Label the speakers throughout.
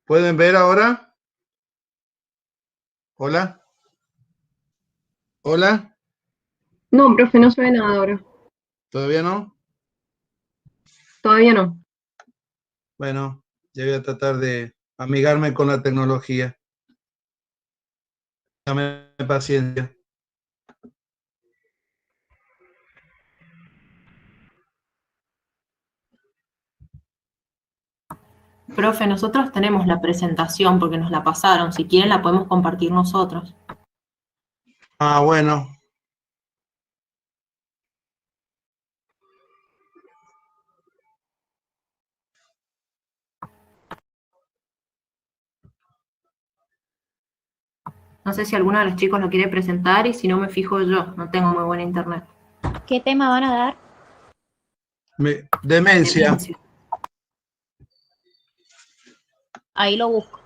Speaker 1: ¿Pueden ver ahora? ¿Hola? ¿Hola?
Speaker 2: No, profe, no se ve nada ahora.
Speaker 1: ¿Todavía no?
Speaker 2: Todavía no.
Speaker 1: Bueno, ya voy a tratar de amigarme con la tecnología. Dame paciencia.
Speaker 3: Profe, nosotros tenemos la presentación porque nos la pasaron. Si quieren la podemos compartir nosotros.
Speaker 1: Ah, bueno.
Speaker 3: No sé si alguno de los chicos lo quiere presentar y si no me fijo yo. No tengo muy buena internet.
Speaker 4: ¿Qué tema van a dar?
Speaker 1: Demencia.
Speaker 4: Ahí lo busco.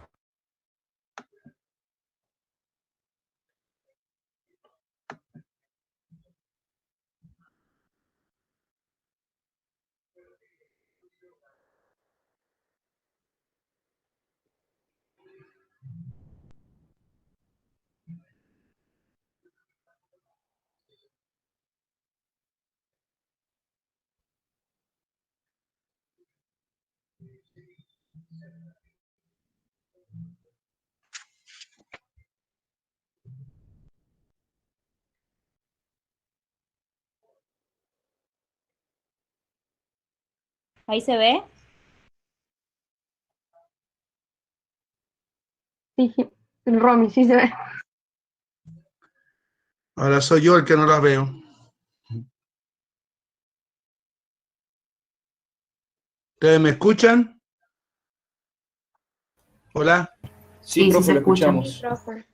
Speaker 4: Ahí se ve.
Speaker 2: Sí, Romy, sí se ve.
Speaker 1: Ahora soy yo el que no las veo. ¿Ustedes me escuchan? ¿Hola?
Speaker 5: Sí, profe,
Speaker 3: se
Speaker 5: lo
Speaker 3: escucha.
Speaker 5: escuchamos.
Speaker 4: Profe.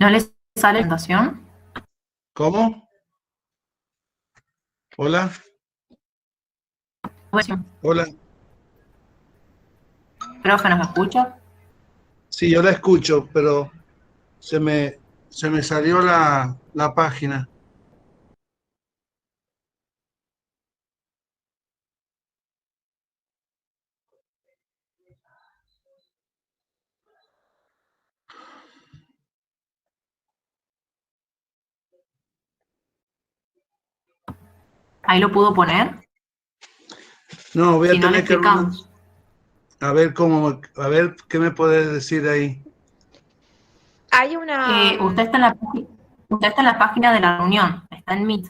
Speaker 3: ¿No les sale la presentación?
Speaker 1: ¿Cómo? ¿Hola? Hola.
Speaker 3: ¿Profe nos escucha?
Speaker 1: Sí, yo la escucho, pero se me salió la página.
Speaker 3: ¿Ahí lo pudo poner?
Speaker 1: No, voy a
Speaker 3: Si no, le
Speaker 1: tener que
Speaker 3: explicamos.
Speaker 1: a ver cómo, a ver qué me puedes decir ahí.
Speaker 6: Hay una...
Speaker 3: Usted está en la página de la reunión, está en Meet.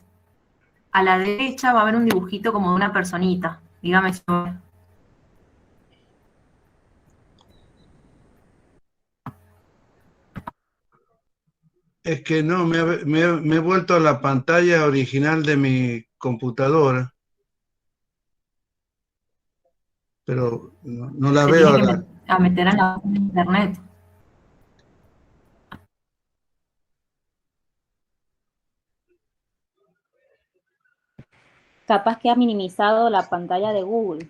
Speaker 3: A la derecha va a haber un dibujito como de una personita. Dígame si lo ve.
Speaker 1: Es que no, me he vuelto a la pantalla original de mi computadora, pero no la
Speaker 3: Se
Speaker 1: veo
Speaker 3: tiene que
Speaker 1: ahora.
Speaker 3: meter en la página de internet.
Speaker 4: Capaz que ha minimizado la pantalla de Google.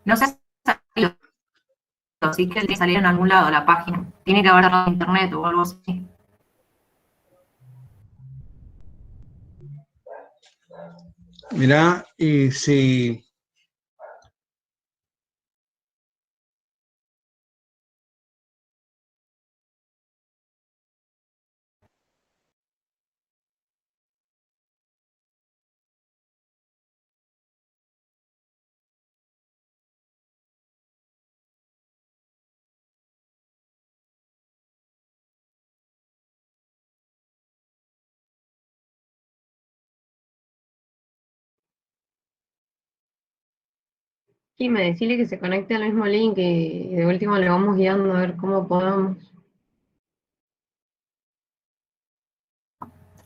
Speaker 3: No sé si salió, sí que tiene que salir en algún lado la página. Tiene que haber cerrado internet o algo así.
Speaker 1: Mirá, y si
Speaker 2: Sí, me decirle que se conecte al mismo link y de último le vamos guiando a ver cómo podamos.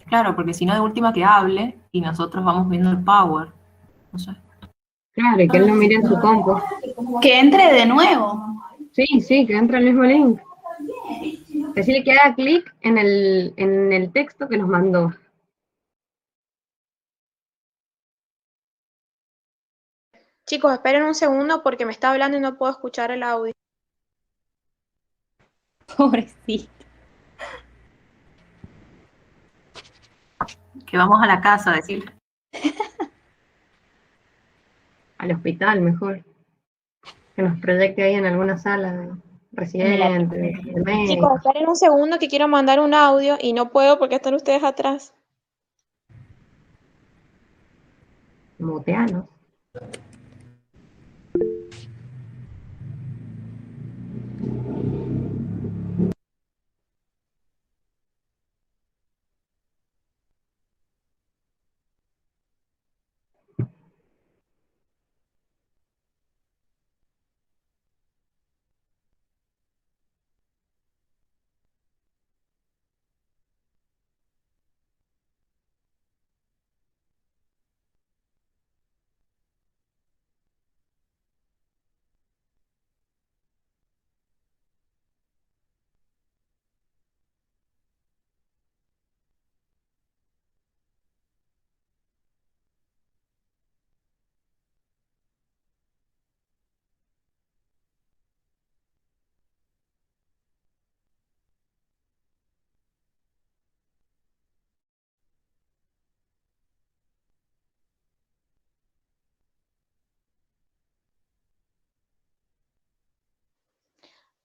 Speaker 3: Claro, porque si no, de última que hable y nosotros vamos viendo el power. No sé.
Speaker 2: Claro, y que él lo mire en su compu.
Speaker 5: Que entre de nuevo.
Speaker 2: Sí, que entra el mismo link. Decirle que haga clic en el texto que nos mandó.
Speaker 6: Chicos, esperen un segundo porque me está hablando y no puedo escuchar el audio.
Speaker 4: Pobrecito.
Speaker 3: Que vamos a la casa a decirle.
Speaker 2: Al hospital, mejor. Que nos proyecte ahí en alguna sala de residentes, de médicos.
Speaker 6: Chicos, esperen un segundo que quiero mandar un audio y no puedo porque están ustedes atrás.
Speaker 2: Muteanos.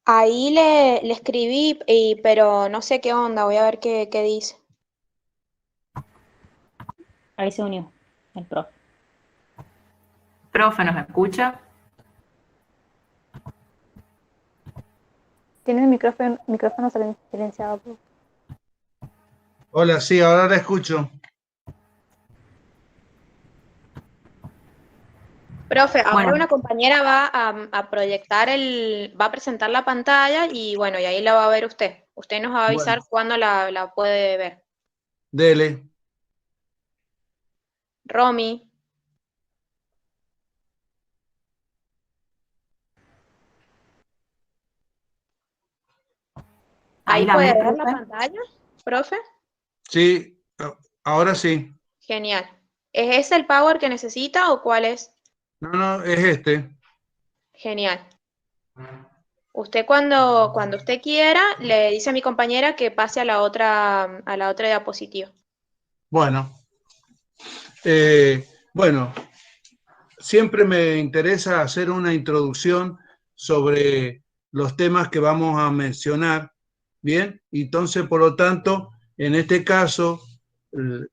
Speaker 6: Ahí le escribí, pero no sé qué onda, voy a ver qué dice.
Speaker 4: Ahí se unió el profe.
Speaker 3: Profe, ¿nos escucha?
Speaker 4: Tiene el micrófono silenciado.
Speaker 1: Hola, sí, ahora la escucho.
Speaker 6: Profe, ahora
Speaker 3: Bueno.
Speaker 6: una compañera va a proyectar va a presentar la pantalla y bueno, y ahí la va a ver usted. Usted nos va a avisar
Speaker 1: Bueno.
Speaker 6: cuándo la puede ver.
Speaker 1: Dele.
Speaker 6: Romy. ¿Ahí
Speaker 3: la
Speaker 6: puede
Speaker 3: ve,
Speaker 6: ver la
Speaker 3: profe.
Speaker 6: pantalla, profe?
Speaker 1: Sí, ahora sí.
Speaker 6: Genial. ¿Es ese el power que necesita o cuál es?
Speaker 1: No, es este.
Speaker 6: Genial. Usted cuando usted quiera, le dice a mi compañera que pase a la otra diapositiva.
Speaker 1: Bueno. Bueno, siempre me interesa hacer una introducción sobre los temas que vamos a mencionar, ¿bien? Entonces, por lo tanto, en este caso,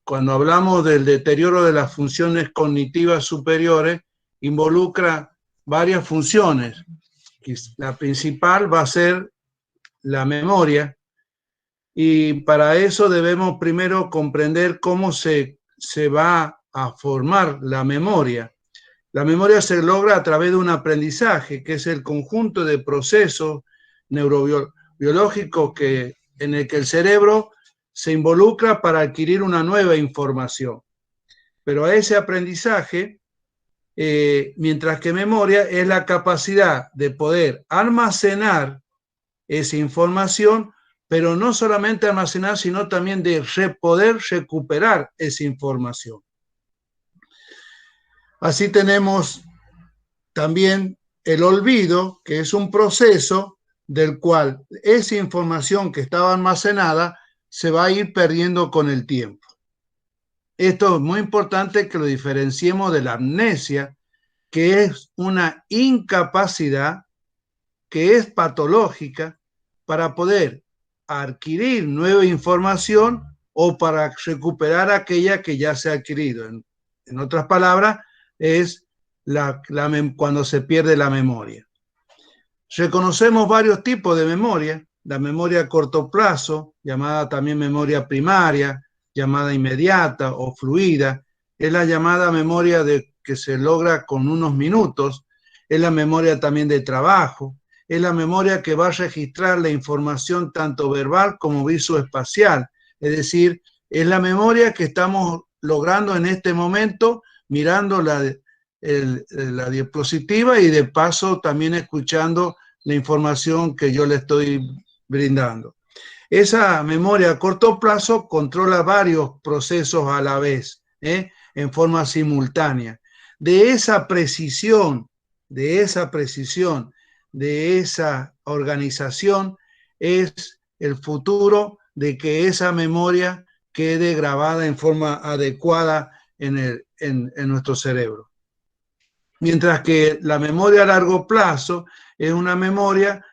Speaker 1: cuando hablamos del deterioro de las funciones cognitivas superiores, involucra varias funciones. La principal va a ser la memoria, y para eso debemos primero comprender cómo se va a formar la memoria. La memoria se logra a través de un aprendizaje, que es el conjunto de procesos neurobiológicos en el que el cerebro se involucra para adquirir una nueva información. Pero a ese aprendizaje, mientras que memoria es la capacidad de poder almacenar esa información, pero no solamente almacenar, sino también de poder recuperar esa información. Así tenemos también el olvido, que es un proceso del cual esa información que estaba almacenada se va a ir perdiendo con el tiempo. Esto es muy importante que lo diferenciemos de la amnesia, que es una incapacidad que es patológica para poder adquirir nueva información o para recuperar aquella que ya se ha adquirido. En otras palabras, es cuando se pierde la memoria. Reconocemos varios tipos de memoria: la memoria a corto plazo, llamada también memoria primaria, llamada inmediata o fluida, es la llamada memoria que se logra con unos minutos, es la memoria también de trabajo, es la memoria que va a registrar la información tanto verbal como visoespacial, es decir, es la memoria que estamos logrando en este momento mirando la diapositiva y de paso también escuchando la información que yo le estoy brindando. Esa memoria a corto plazo controla varios procesos a la vez, en forma simultánea. De esa precisión, de esa organización es el futuro de que esa memoria quede grabada en forma adecuada en nuestro cerebro. Mientras que la memoria a largo plazo es una memoria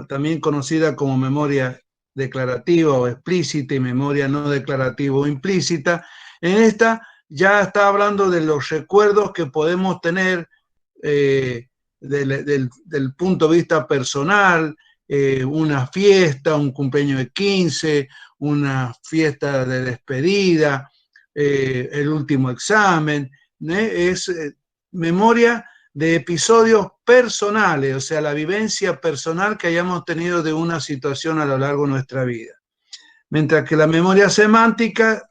Speaker 1: también conocida como memoria declarativa o explícita y memoria no declarativa o implícita. En esta ya está hablando de los recuerdos que podemos tener del punto de vista personal, una fiesta, un cumpleaños de 15, una fiesta de despedida, el último examen, es memoria de episodios personales, o sea, la vivencia personal que hayamos tenido de una situación a lo largo de nuestra vida. Mientras que la memoria semántica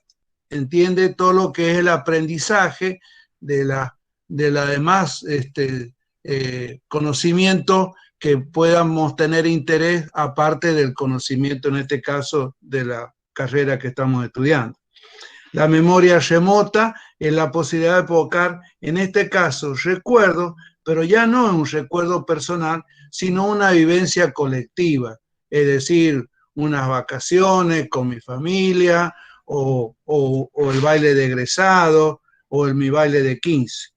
Speaker 1: entiende todo lo que es el aprendizaje de la demás conocimiento que podamos tener interés aparte del conocimiento, en este caso, de la carrera que estamos estudiando. La memoria remota es la posibilidad de evocar, en este caso, recuerdos, pero ya no es un recuerdo personal, sino una vivencia colectiva, es decir, unas vacaciones con mi familia, o el baile de egresado, o mi baile de 15.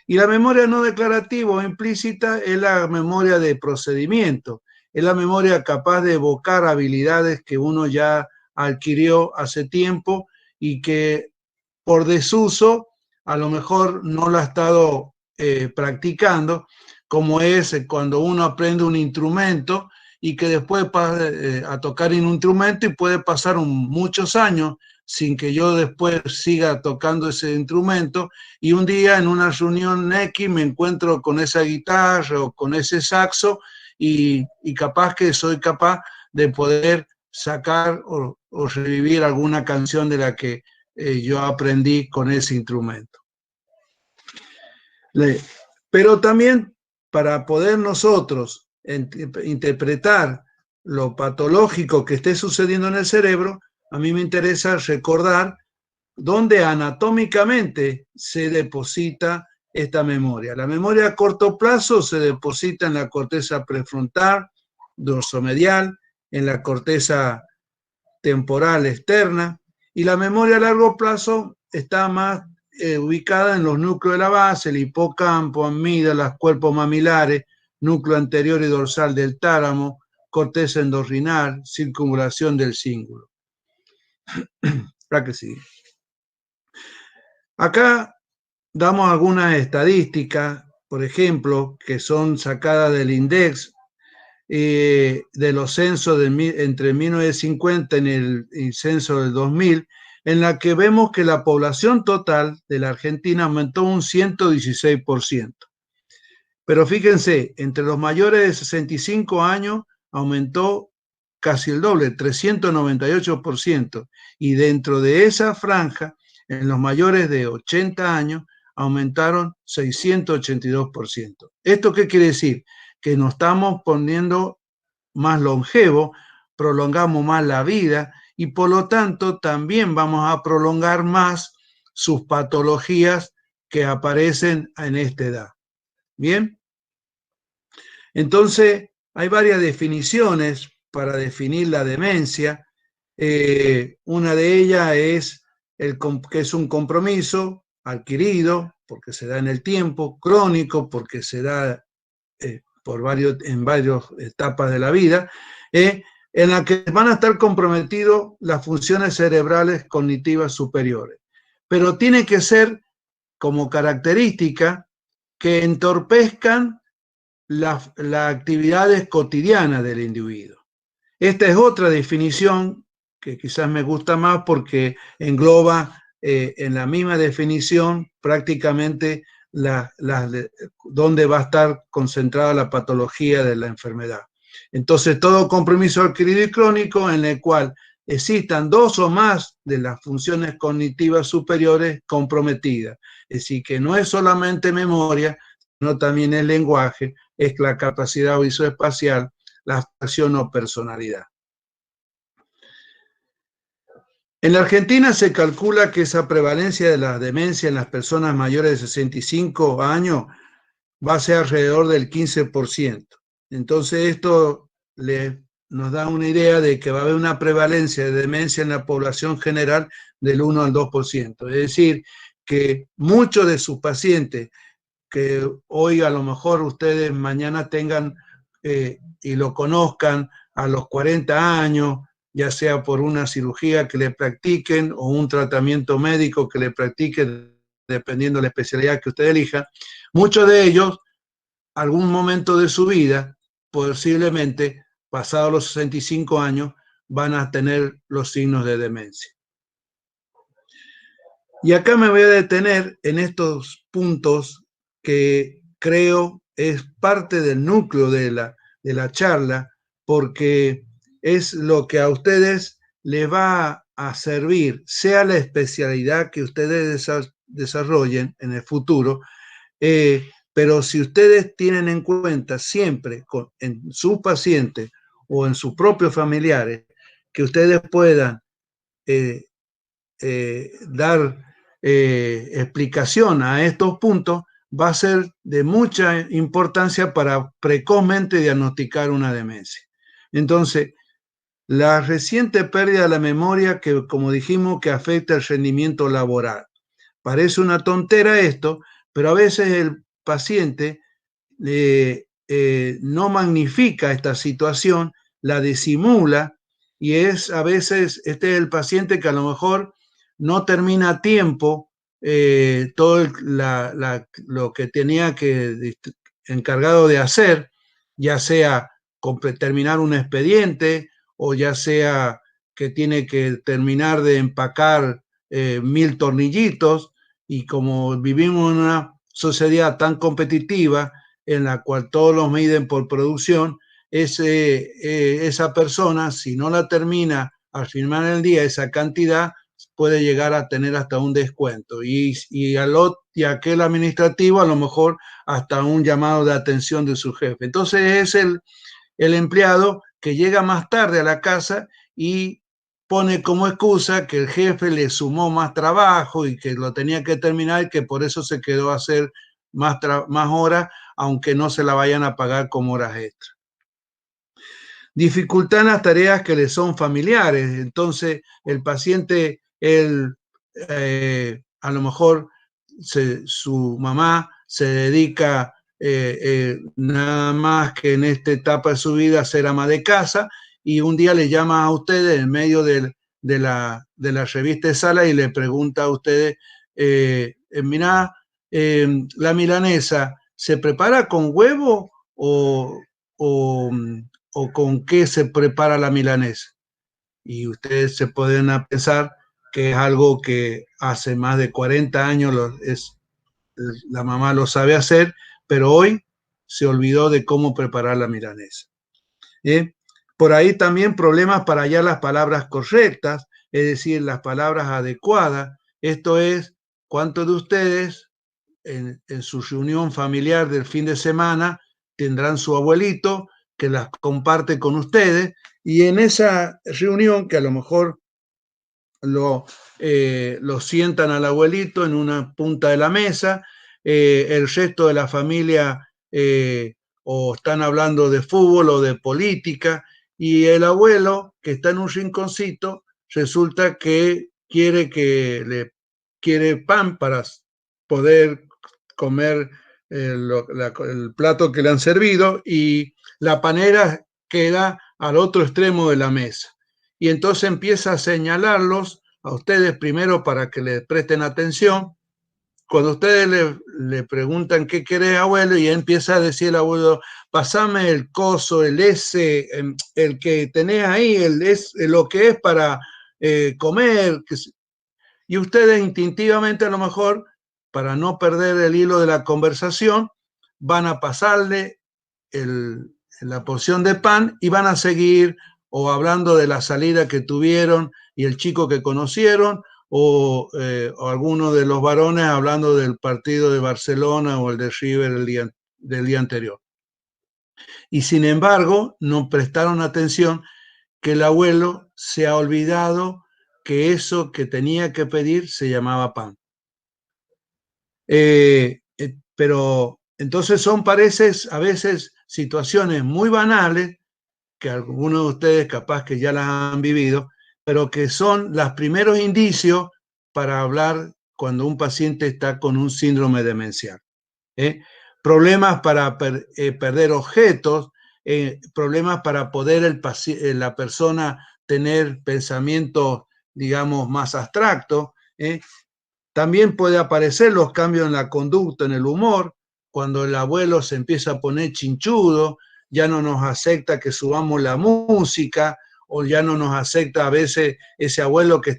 Speaker 1: Y la memoria no declarativa o implícita es la memoria de procedimiento, es la memoria capaz de evocar habilidades que uno ya adquirió hace tiempo y que por desuso a lo mejor no lo ha estado practicando, como es cuando uno aprende un instrumento y que después pasa a tocar un instrumento y puede pasar muchos años sin que yo después siga tocando ese instrumento, y un día en una reunión X me encuentro con esa guitarra o con ese saxo y capaz que soy capaz de poder sacar o revivir alguna canción de la que yo aprendí con ese instrumento. Pero también para poder nosotros interpretar lo patológico que esté sucediendo en el cerebro, a mí me interesa recordar dónde anatómicamente se deposita esta memoria. La memoria a corto plazo se deposita en la corteza prefrontal, dorsomedial, en la corteza temporal externa, y la memoria a largo plazo está más ubicada en los núcleos de la base, el hipocampo, amígdalas, cuerpos mamilares, núcleo anterior y dorsal del tálamo, corteza endorrinal, circunvalación del cíngulo. Para que siga. Acá damos algunas estadísticas, por ejemplo, que son sacadas del INDEX, de los censos entre 1950 y el censo del 2000, en la que vemos que la población total de la Argentina aumentó un 116%. Pero fíjense, entre los mayores de 65 años aumentó casi el doble, 398%, y dentro de esa franja, en los mayores de 80 años, aumentaron 682%. ¿Esto qué quiere decir? Que nos estamos poniendo más longevos, prolongamos más la vida y por lo tanto también vamos a prolongar más sus patologías que aparecen en esta edad. ¿Bien? Entonces, hay varias definiciones para definir la demencia. Una de ellas es que es un compromiso adquirido porque se da en el tiempo, crónico porque se da en varias etapas de la vida, en la que van a estar comprometidas las funciones cerebrales cognitivas superiores. Pero tiene que ser como característica que entorpezcan las actividades cotidianas del individuo. Esta es otra definición que quizás me gusta más porque engloba en la misma definición prácticamente dónde va a estar concentrada la patología de la enfermedad. Entonces, todo compromiso adquirido y crónico en el cual existan 2 o más de las funciones cognitivas superiores comprometidas. Es decir, que no es solamente memoria, sino también el lenguaje, es la capacidad visoespacial, la abstracción o personalidad. En la Argentina se calcula que esa prevalencia de la demencia en las personas mayores de 65 años va a ser alrededor del 15%. Entonces esto nos da una idea de que va a haber una prevalencia de demencia en la población general del 1 al 2%. Es decir, que muchos de sus pacientes que hoy a lo mejor ustedes mañana tengan y lo conozcan a los 40 años, ya sea por una cirugía que le practiquen o un tratamiento médico que le practiquen, dependiendo de la especialidad que usted elija, muchos de ellos, algún momento de su vida, posiblemente, pasados los 65 años, van a tener los signos de demencia. Y acá me voy a detener en estos puntos que creo es parte del núcleo de la charla, porque es lo que a ustedes les va a servir, sea la especialidad que ustedes desarrollen en el futuro, pero si ustedes tienen en cuenta siempre en sus pacientes o en sus propios familiares, que ustedes puedan dar explicación a estos puntos, va a ser de mucha importancia para precozmente diagnosticar una demencia. Entonces, la reciente pérdida de la memoria que, como dijimos, que afecta el rendimiento laboral. Parece una tontera esto, pero a veces el paciente no magnifica esta situación, la disimula, y a veces este es el paciente que a lo mejor no termina a tiempo todo lo que tenía que encargado de hacer, ya sea terminar un expediente o ya sea que tiene que terminar de empacar 1000 tornillitos, y como vivimos en una sociedad tan competitiva en la cual todos los miden por producción, esa persona, si no la termina al final del día, esa cantidad puede llegar a tener hasta un descuento y aquel administrativo a lo mejor hasta un llamado de atención de su jefe. Entonces es el empleado que llega más tarde a la casa y pone como excusa que el jefe le sumó más trabajo y que lo tenía que terminar y que por eso se quedó a hacer más horas, aunque no se la vayan a pagar como horas extra. Dificultad en las tareas que le son familiares. Entonces, el paciente, a lo mejor su mamá se dedica nada más que en esta etapa de su vida a ser ama de casa, y un día le llama a ustedes en medio de la revista de sala y le pregunta a ustedes, mirá, la milanesa, ¿se prepara con huevo o con qué se prepara la milanesa? Y ustedes se pueden pensar que es algo que hace más de 40 años la mamá lo sabe hacer, pero hoy se olvidó de cómo preparar la milanesa. Por ahí también problemas para hallar las palabras correctas, es decir, las palabras adecuadas. Esto es, ¿cuántos de ustedes en su reunión familiar del fin de semana tendrán su abuelito que las comparte con ustedes? Y en esa reunión, que a lo mejor lo sientan al abuelito en una punta de la mesa, el resto de la familia o están hablando de fútbol o de política, y el abuelo, que está en un rinconcito, resulta que quiere pan para poder comer el plato que le han servido, y la panera queda al otro extremo de la mesa. Y entonces empieza a señalarlos a ustedes primero para que le presten atención. Cuando ustedes le preguntan qué querés, abuelo, y empieza a decir el abuelo, pasame el coso, el que tenés ahí, lo que es para comer. Y ustedes instintivamente, a lo mejor, para no perder el hilo de la conversación, van a pasarle la porción de pan y van a seguir o hablando de la salida que tuvieron y el chico que conocieron, o alguno de los varones hablando del partido de Barcelona o el de River del día anterior. Y sin embargo, no prestaron atención que el abuelo se ha olvidado que eso que tenía que pedir se llamaba pan. Pero entonces parecen a veces situaciones muy banales, que algunos de ustedes capaz que ya las han vivido, pero que son los primeros indicios para hablar cuando un paciente está con un síndrome demencial. Problemas para perder objetos, problemas para poder la persona tener pensamientos, digamos, más abstractos. También puede aparecer los cambios en la conducta, en el humor, cuando el abuelo se empieza a poner chinchudo, ya no nos acepta que subamos la música, o ya no nos acepta a veces ese abuelo que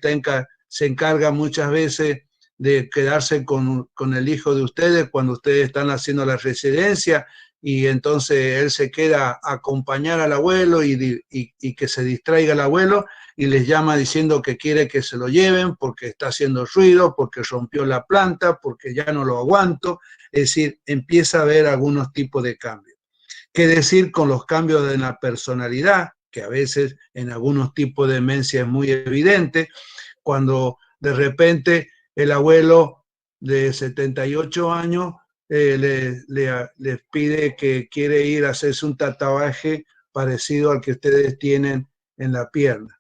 Speaker 1: se encarga muchas veces de quedarse con el hijo de ustedes cuando ustedes están haciendo la residencia, y entonces él se queda a acompañar al abuelo y que se distraiga el abuelo, y les llama diciendo que quiere que se lo lleven porque está haciendo ruido, porque rompió la planta, porque ya no lo aguanto. Es decir, empieza a haber algunos tipos de cambios. ¿Qué decir con los cambios en la personalidad? Que a veces en algunos tipos de demencia es muy evidente, cuando de repente el abuelo de 78 años les pide que quiere ir a hacerse un tatuaje parecido al que ustedes tienen en la pierna.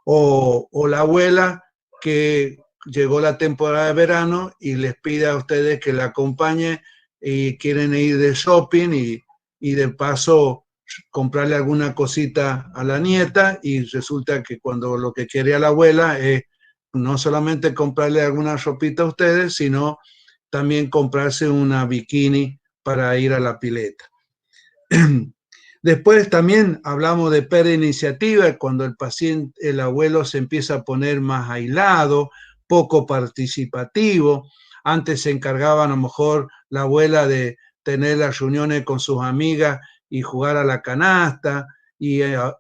Speaker 1: O la abuela que llegó la temporada de verano y les pide a ustedes que la acompañe y quieren ir de shopping y de paso comprarle alguna cosita a la nieta, y resulta que cuando lo que quiere a la abuela es no solamente comprarle alguna ropita a ustedes, sino también comprarse una bikini para ir a la pileta. Después también hablamos de pérdida de iniciativa, cuando el abuelo se empieza a poner más aislado, poco participativo. Antes se encargaba a lo mejor la abuela de tener las reuniones con sus amigas y jugar a la canasta,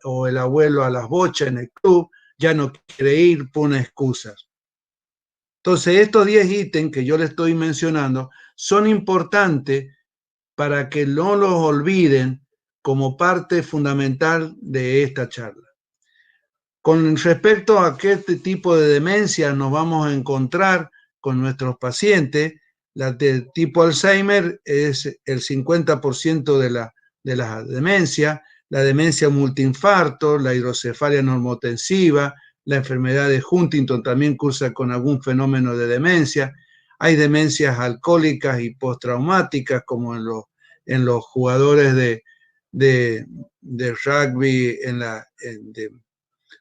Speaker 1: o el abuelo a las bochas en el club, ya no quiere ir, pone excusas. Entonces, estos 10 ítems que yo les estoy mencionando son importantes para que no los olviden como parte fundamental de esta charla. Con respecto a qué tipo de demencia nos vamos a encontrar con nuestros pacientes, la de tipo Alzheimer es el 50% de la demencia, la demencia multiinfarto, la hidrocefalia normotensiva, la enfermedad de Huntington también cursa con algún fenómeno de demencia. Hay demencias alcohólicas y postraumáticas, como en los jugadores de rugby,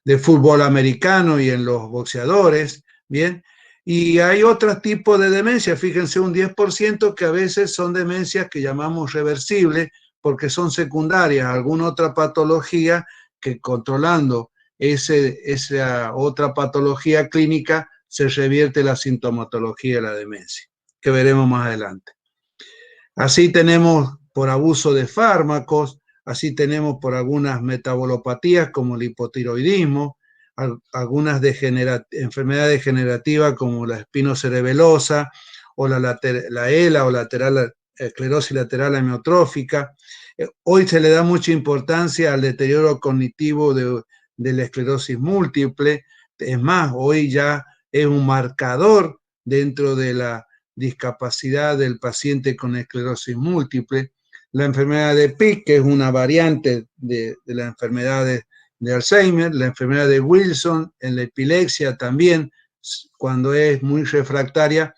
Speaker 1: de fútbol americano y en los boxeadores, ¿bien? Y hay otros tipos de demencia, fíjense, un 10% que a veces son demencias que llamamos reversibles porque son secundarias a alguna otra patología que, controlando esa otra patología clínica, se revierte la sintomatología de la demencia, que veremos más adelante. Así tenemos por abuso de fármacos, así tenemos por algunas metabolopatías como el hipotiroidismo, algunas enfermedades degenerativas como la espinocerebelosa o la ELA o esclerosis lateral amiotrófica. Hoy se le da mucha importancia al deterioro cognitivo de la esclerosis múltiple. Es más, hoy ya es un marcador dentro de la discapacidad del paciente con esclerosis múltiple. La enfermedad de Pick, que es una variante de la enfermedad de Alzheimer, la enfermedad de Wilson, en la epilepsia también, cuando es muy refractaria,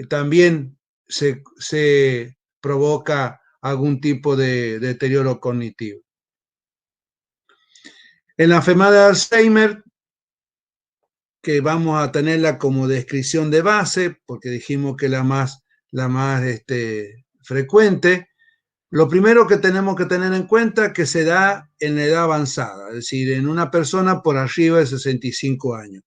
Speaker 1: también se provoca algún tipo de deterioro cognitivo. En la enfermedad de Alzheimer, que vamos a tenerla como descripción de base, porque dijimos que la más frecuente, lo primero que tenemos que tener en cuenta es que se da en la edad avanzada, es decir, en una persona por arriba de 65 años,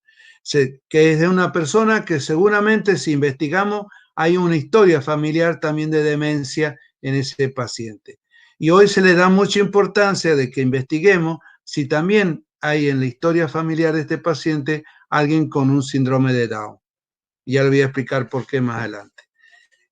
Speaker 1: que es de una persona que seguramente, si investigamos, hay una historia familiar también de demencia en ese paciente. Y hoy se le da mucha importancia de que investiguemos si también hay en la historia familiar de este paciente alguien con un síndrome de Down. Ya le voy a explicar por qué más adelante.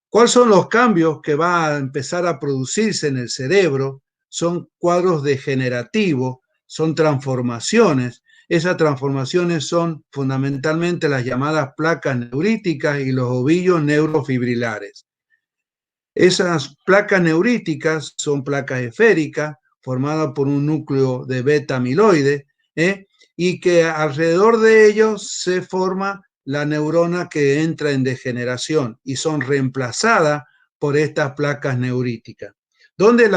Speaker 1: ¿Cuáles son los cambios que va a empezar a producirse en el cerebro? Son cuadros degenerativos, son transformaciones. Esas transformaciones son fundamentalmente las llamadas placas neuríticas y los ovillos neurofibrilares. Esas placas neuríticas son placas esféricas formadas por un núcleo de beta amiloide, y que alrededor de ellos se forma la neurona que entra en degeneración y son reemplazadas por estas placas neuríticas. ¿Dónde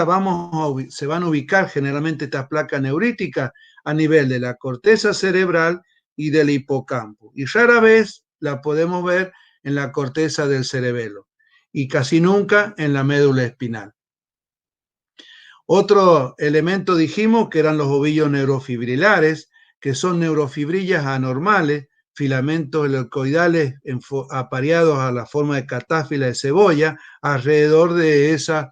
Speaker 1: se van a ubicar generalmente estas placas neuríticas? A nivel de la corteza cerebral y del hipocampo. Y rara vez la podemos ver en la corteza del cerebelo y casi nunca en la médula espinal. Otro elemento dijimos que eran los ovillos neurofibrilares, que son neurofibrillas anormales, filamentos helicoidales apareados a la forma de catáfila de cebolla alrededor de esos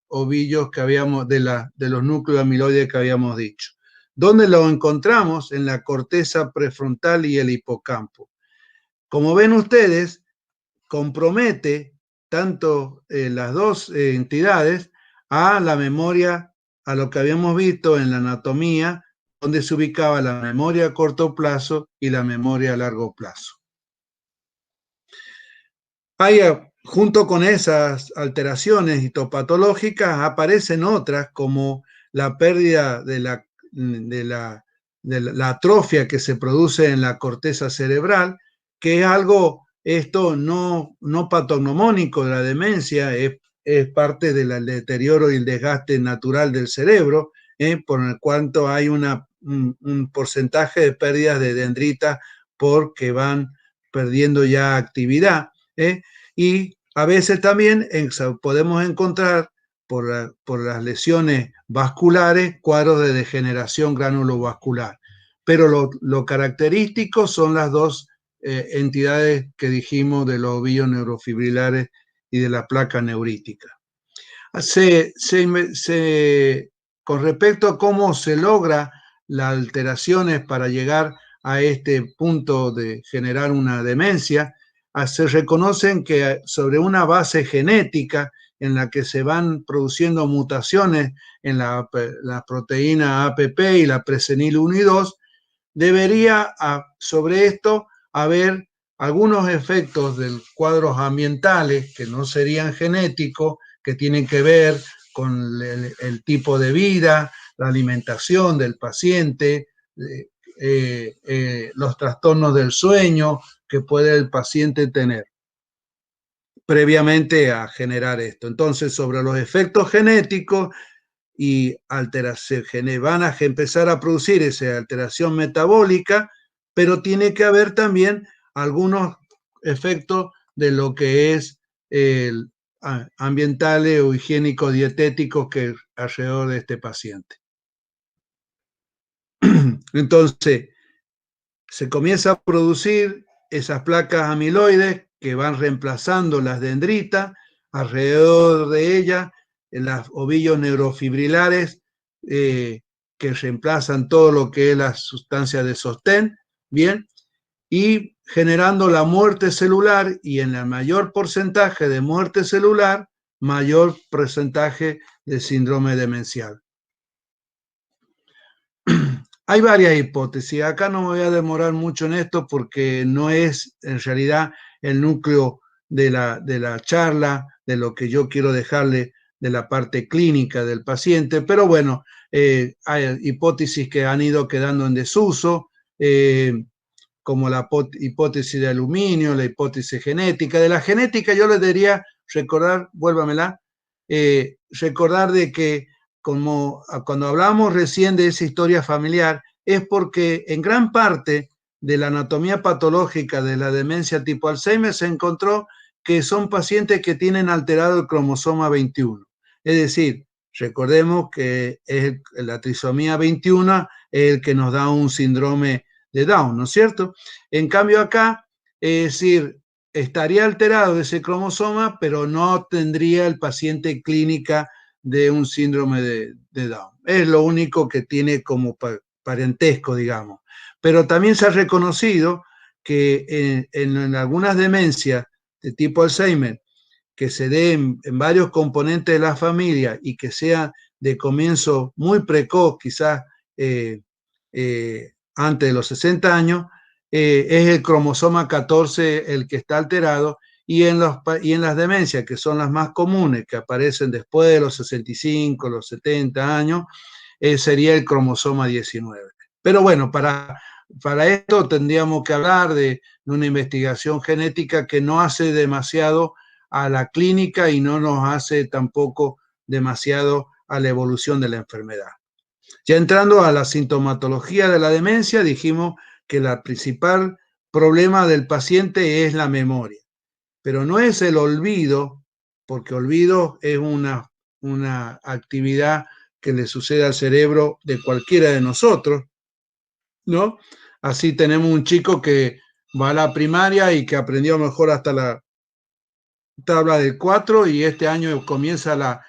Speaker 1: ovillos que habíamos, de los núcleos amiloides que habíamos dicho. ¿Dónde lo encontramos? En la corteza prefrontal y el hipocampo. Como ven ustedes, compromete tanto las dos entidades a la memoria, a lo que habíamos visto en la anatomía, donde se ubicaba la memoria a corto plazo y la memoria a largo plazo. Junto con esas alteraciones histopatológicas aparecen otras como la pérdida de la atrofia que se produce en la corteza cerebral, que es algo, esto no patognomónico de la demencia, es parte del deterioro y el desgaste natural del cerebro, por el cuanto hay un porcentaje de pérdidas de dendritas porque van perdiendo ya actividad, y a veces también podemos encontrar por las lesiones vasculares cuadros de degeneración granulovascular. Pero lo característico son las dos entidades que dijimos de los ovillos neurofibrilares y de la placa neurítica. Con respecto a cómo se logra las alteraciones para llegar a este punto de generar una demencia, se reconocen que sobre una base genética en la que se van produciendo mutaciones en la proteína APP y la presenil 1 y 2, debería sobre esto haber algunos efectos de cuadros ambientales que no serían genéticos, que tienen que ver con el tipo de vida, la alimentación del paciente, los trastornos del sueño que puede el paciente tener previamente a generar esto. Entonces, sobre los efectos genéticos y van a empezar a producir esa alteración metabólica, pero tiene que haber también algunos efectos de lo que es ambientales o higiénicos dietéticos que alrededor de este paciente. Entonces, se comienza a producir esas placas amiloides que van reemplazando las dendritas, alrededor de ellas, los ovillos neurofibrilares que reemplazan todo lo que es la sustancia de sostén, bien, y generando la muerte celular, y en el mayor porcentaje de muerte celular, mayor porcentaje de síndrome demencial. Hay varias hipótesis. Acá no me voy a demorar mucho en esto porque no es en realidad el núcleo de la charla, de lo que yo quiero dejarle de la parte clínica del paciente, pero bueno, hay hipótesis que han ido quedando en desuso, como la hipótesis de aluminio, la hipótesis genética. De la genética yo les diría recordar, vuélvamela, recordar de que como cuando hablamos recién de esa historia familiar, es porque en gran parte de la anatomía patológica de la demencia tipo Alzheimer se encontró que son pacientes que tienen alterado el cromosoma 21. Es decir, recordemos que la trisomía 21 es el que nos da un síndrome de Down, ¿no es cierto? En cambio acá, es decir, estaría alterado ese cromosoma, pero no tendría el paciente clínica de un síndrome de Down. Es lo único que tiene como parentesco, digamos. Pero también se ha reconocido que en algunas demencias de tipo Alzheimer, que se den en varios componentes de la familia y que sea de comienzo muy precoz, quizás antes de los 60 años, es el cromosoma 14 el que está alterado, y en las demencias, que son las más comunes, que aparecen después de los 65, los 70 años, sería el cromosoma 19. Pero bueno, para esto tendríamos que hablar de una investigación genética que no hace demasiado a la clínica y no nos hace tampoco demasiado a la evolución de la enfermedad. Ya entrando a la sintomatología de la demencia, dijimos que el principal problema del paciente es la memoria, pero no es el olvido, porque olvido es una actividad que le sucede al cerebro de cualquiera de nosotros, ¿no? Así tenemos un chico que va a la primaria y que aprendió mejor hasta la tabla del 4 y este año comienza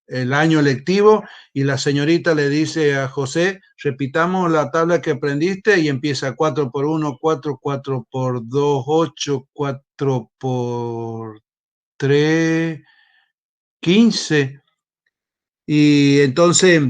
Speaker 1: el año lectivo y la señorita le dice a José, repitamos la tabla que aprendiste, y empieza 4 por 1, 4, 4 por 2, 8, 4 por 3, 15. Y entonces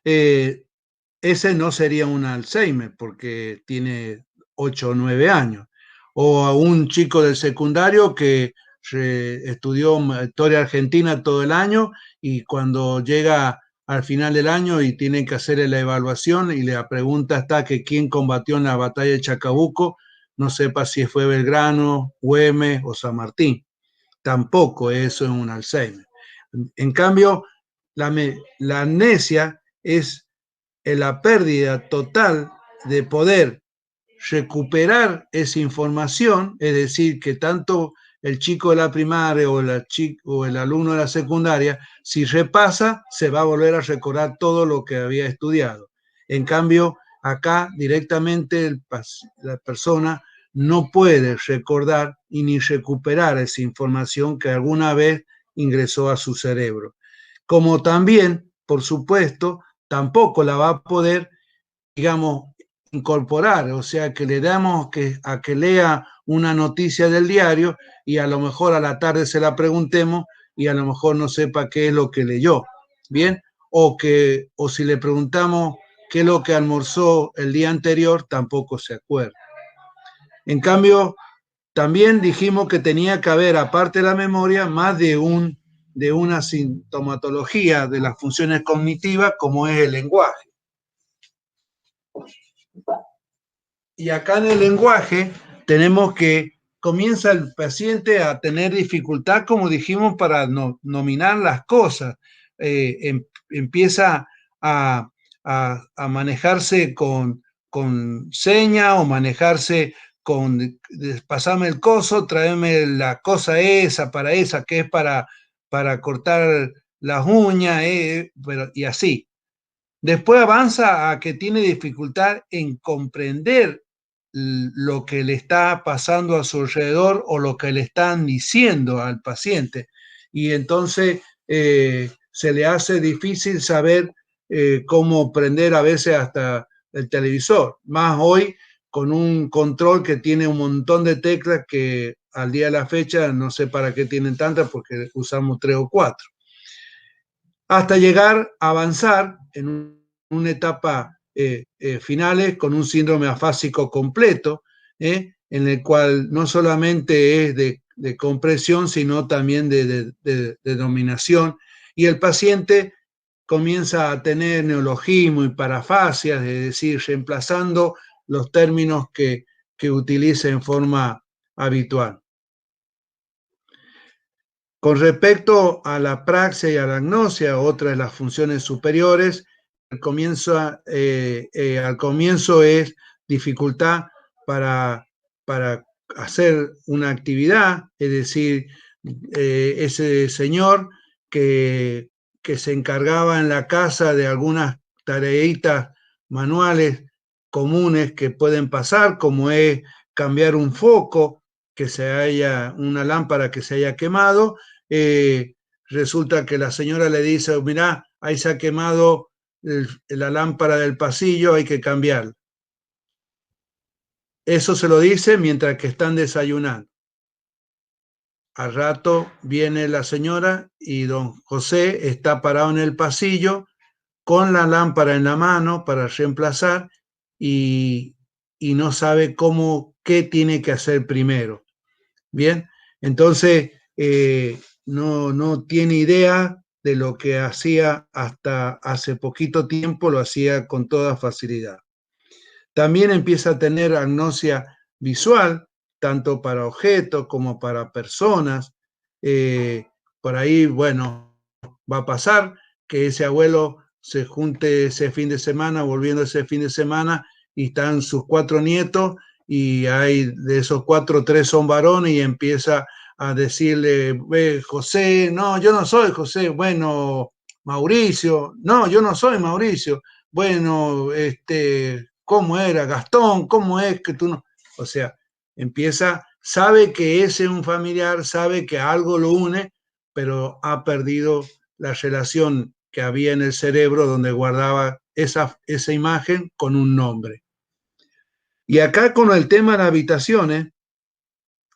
Speaker 1: ese no sería un Alzheimer porque tiene 8 o 9 años. O a un chico del secundario que estudió historia argentina todo el año y cuando llega al final del año y tienen que hacerle la evaluación y la pregunta está que quién combatió en la batalla de Chacabuco, no sepa si fue Belgrano, Güemes o San Martín. Tampoco eso es un Alzheimer. En cambio, la amnesia es la pérdida total de poder recuperar esa información, es decir, que tanto el chico de la primaria o el alumno de la secundaria, si repasa, se va a volver a recordar todo lo que había estudiado. En cambio, acá directamente la persona no puede recordar y ni recuperar esa información que alguna vez ingresó a su cerebro. Como también, por supuesto, tampoco la va a poder, digamos, incorporar, o sea, que le damos a que lea una noticia del diario y a lo mejor a la tarde se la preguntemos y a lo mejor no sepa qué es lo que leyó, ¿bien? O si le preguntamos qué es lo que almorzó el día anterior, tampoco se acuerda. En cambio, también dijimos que tenía que haber, aparte de la memoria, más de una sintomatología de las funciones cognitivas, como es el lenguaje. Y acá en el lenguaje tenemos que comienza el paciente a tener dificultad, como dijimos, para nominar las cosas. Empieza a manejarse con seña o manejarse con pasame el coso, tráeme la cosa esa, que es para cortar las uñas, y así. Después avanza a que tiene dificultad en comprender lo que le está pasando a su alrededor o lo que le están diciendo al paciente. Y entonces se le hace difícil saber cómo prender a veces hasta el televisor. Más hoy con un control que tiene un montón de teclas que al día de la fecha no sé para qué tienen tantas porque usamos 3 o 4. Hasta llegar a avanzar en una etapa finales con un síndrome afásico completo, en el cual no solamente es de compresión, sino también de dominación, y el paciente comienza a tener neologismo y parafasias, es decir, reemplazando los términos que utiliza en forma habitual. Con respecto a la praxia y a la agnosia, otra de las funciones superiores, al comienzo es dificultad para hacer una actividad, es decir, ese señor que se encargaba en la casa de algunas tareitas manuales comunes que pueden pasar, como es cambiar un foco, una lámpara que se haya quemado, resulta que la señora le dice, mirá, ahí se ha quemado la lámpara del pasillo, hay que cambiarla. Eso se lo dice mientras que están desayunando. Al rato viene la señora y don José está parado en el pasillo con la lámpara en la mano para reemplazar y no sabe qué tiene que hacer primero. Bien, entonces no tiene idea de lo que hacía hasta hace poquito tiempo, lo hacía con toda facilidad. También empieza a tener agnosia visual, tanto para objetos como para personas. Por ahí, bueno, va a pasar que ese abuelo se junte ese fin de semana, volviendo ese fin de semana, y están sus 4 nietos, y hay de esos 4, 3 son varones, y empieza a decirle, José, no, yo no soy José, bueno, Mauricio, no, yo no soy Mauricio, bueno, ¿cómo era? Gastón, ¿cómo es que tú no? O sea, sabe que ese es un familiar, sabe que algo lo une, pero ha perdido la relación que había en el cerebro donde guardaba esa imagen con un nombre. Y acá con el tema de las habitaciones,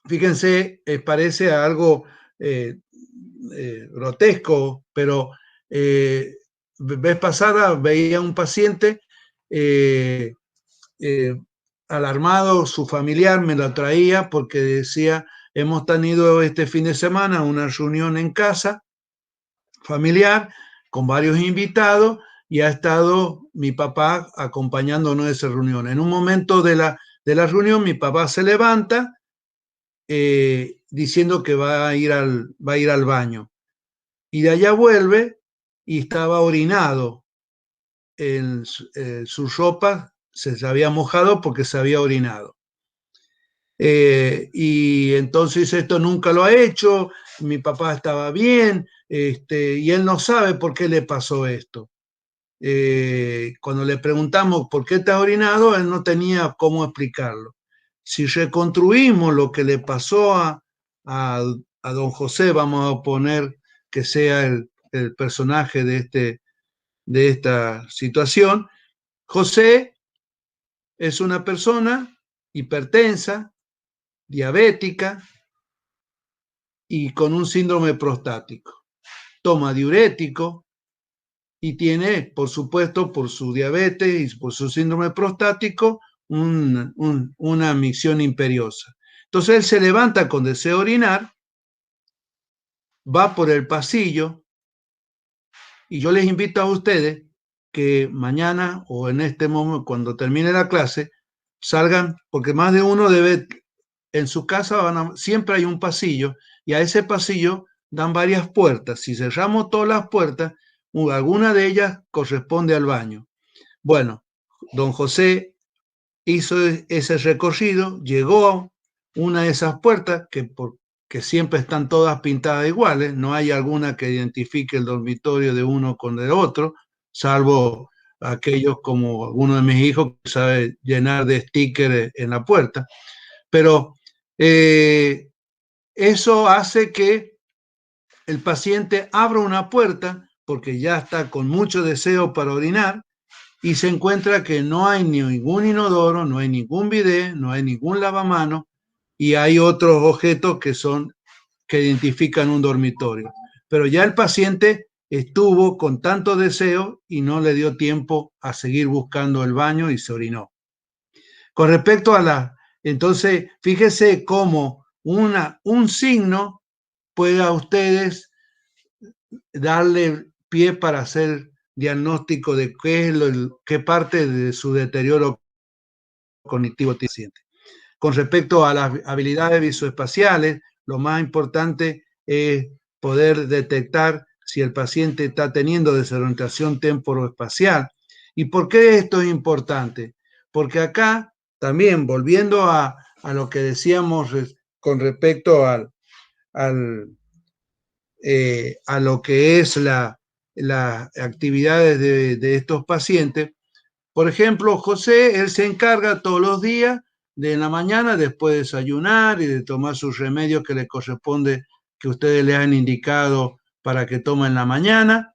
Speaker 1: fíjense, parece algo grotesco, pero vez pasada veía un paciente alarmado, su familiar me lo traía porque decía, hemos tenido este fin de semana una reunión en casa familiar con varios invitados y ha estado mi papá acompañándonos a esa reunión. En un momento de la reunión, mi papá se levanta diciendo que va a ir al baño. Y de allá vuelve y estaba orinado en su ropa, se había mojado porque se había orinado. Y entonces esto nunca lo ha hecho, mi papá estaba bien, y él no sabe por qué le pasó esto. Cuando le preguntamos por qué te ha orinado, él no tenía cómo explicarlo. Si reconstruimos lo que le pasó a don José, vamos a poner que sea el personaje de esta situación. José es una persona hipertensa, diabética y con un síndrome prostático. Toma diurético y tiene, por supuesto, por su diabetes y por su síndrome prostático, una micción imperiosa. Entonces él se levanta con deseo de orinar, va por el pasillo, y yo les invito a ustedes que mañana o en este momento, cuando termine la clase, salgan, porque más de uno debe, en su casa siempre hay un pasillo, y a ese pasillo dan varias puertas. Si cerramos todas las puertas, alguna de ellas corresponde al baño. Bueno, don José hizo ese recorrido, llegó a una de esas puertas que siempre están todas pintadas iguales, no hay alguna que identifique el dormitorio de uno con el otro, salvo aquellos como uno de mis hijos que sabe llenar de stickers en la puerta. Pero eso hace que el paciente abra una puerta porque ya está con mucho deseo para orinar y se encuentra que no hay ningún inodoro, no hay ningún bidet, no hay ningún lavamanos y hay otros objetos que identifican un dormitorio. Pero ya el paciente estuvo con tanto deseo y no le dio tiempo a seguir buscando el baño y se orinó. Con respecto a entonces, fíjese cómo un signo puede a ustedes darle pie para hacer diagnóstico de qué parte de su deterioro cognitivo tiene. Con respecto a las habilidades visoespaciales, lo más importante es poder detectar si el paciente está teniendo desorientación temporoespacial. ¿Y por qué esto es importante? Porque acá también, volviendo a lo que decíamos con respecto a lo que es las actividades de estos pacientes, por ejemplo, José, él se encarga todos los días de la mañana, después de desayunar y de tomar sus remedios que le corresponde que ustedes le han indicado para que tome en la mañana.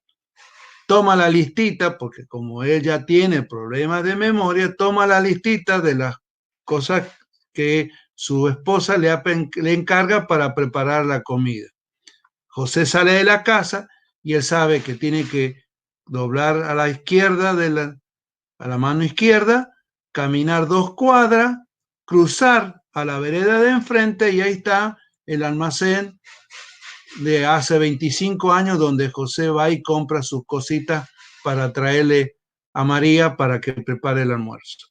Speaker 1: Toma la listita, porque como ella tiene problemas de memoria, toma la listita de las cosas que su esposa le encarga para preparar la comida. José sale de la casa y él sabe que tiene que doblar a la izquierda, a la mano izquierda, caminar 2 cuadras, cruzar a la vereda de enfrente y ahí está el almacén de hace 25 años donde José va y compra sus cositas para traerle a María para que prepare el almuerzo.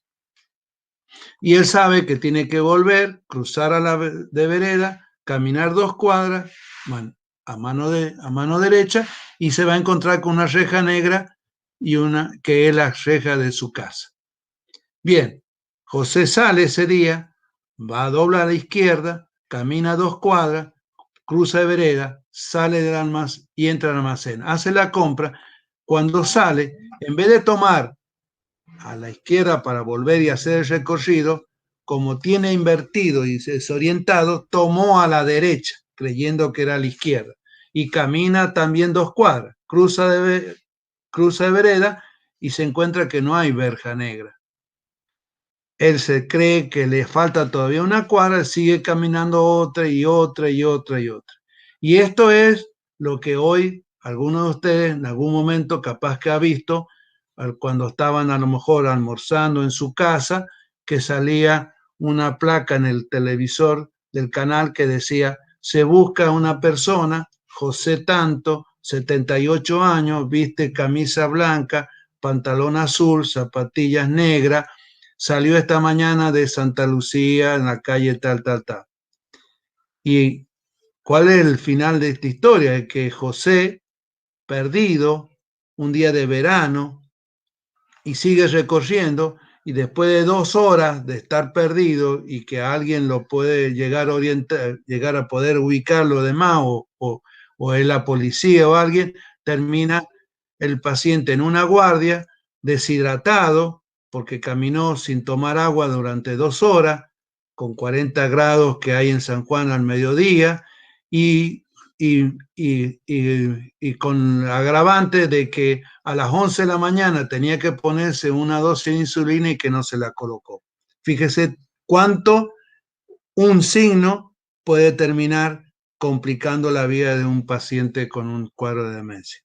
Speaker 1: Y él sabe que tiene que volver, cruzar a la de vereda, caminar 2 cuadras a mano derecha y se va a encontrar con una reja negra y una que es la reja de su casa. Bien, José sale ese día, va a doblar a la izquierda, camina 2 cuadras, cruza de vereda, sale del almacén y entra al almacén, hace la compra. Cuando sale, en vez de tomar a la izquierda para volver y hacer el recorrido, como tiene invertido y desorientado, tomó a la derecha, creyendo que era a la izquierda, y camina también 2 cuadras, cruza de vereda y se encuentra que no hay verja negra. Él se cree que le falta todavía una cuadra, sigue caminando otra y otra y otra y otra. Y esto es lo que hoy algunos de ustedes en algún momento capaz que ha visto cuando estaban a lo mejor almorzando en su casa, que salía una placa en el televisor del canal que decía: se busca una persona, José tanto, 78 años, viste camisa blanca, pantalón azul, zapatillas negras, salió esta mañana de Santa Lucía en la calle tal. ¿Y cuál es el final de esta historia? Es que José, perdido, un día de verano, y sigue recorriendo, y después de 2 horas de estar perdido y que alguien lo puede llegar a orientar, llegar a poder ubicarlo de más, o es la policía o alguien, termina el paciente en una guardia, deshidratado, porque caminó sin tomar agua durante 2 horas, con 40 grados que hay en San Juan al mediodía, y con agravante de que a las 11 de la mañana tenía que ponerse una dosis de insulina y que no se la colocó. Fíjese cuánto un signo puede terminar complicando la vida de un paciente con un cuadro de demencia.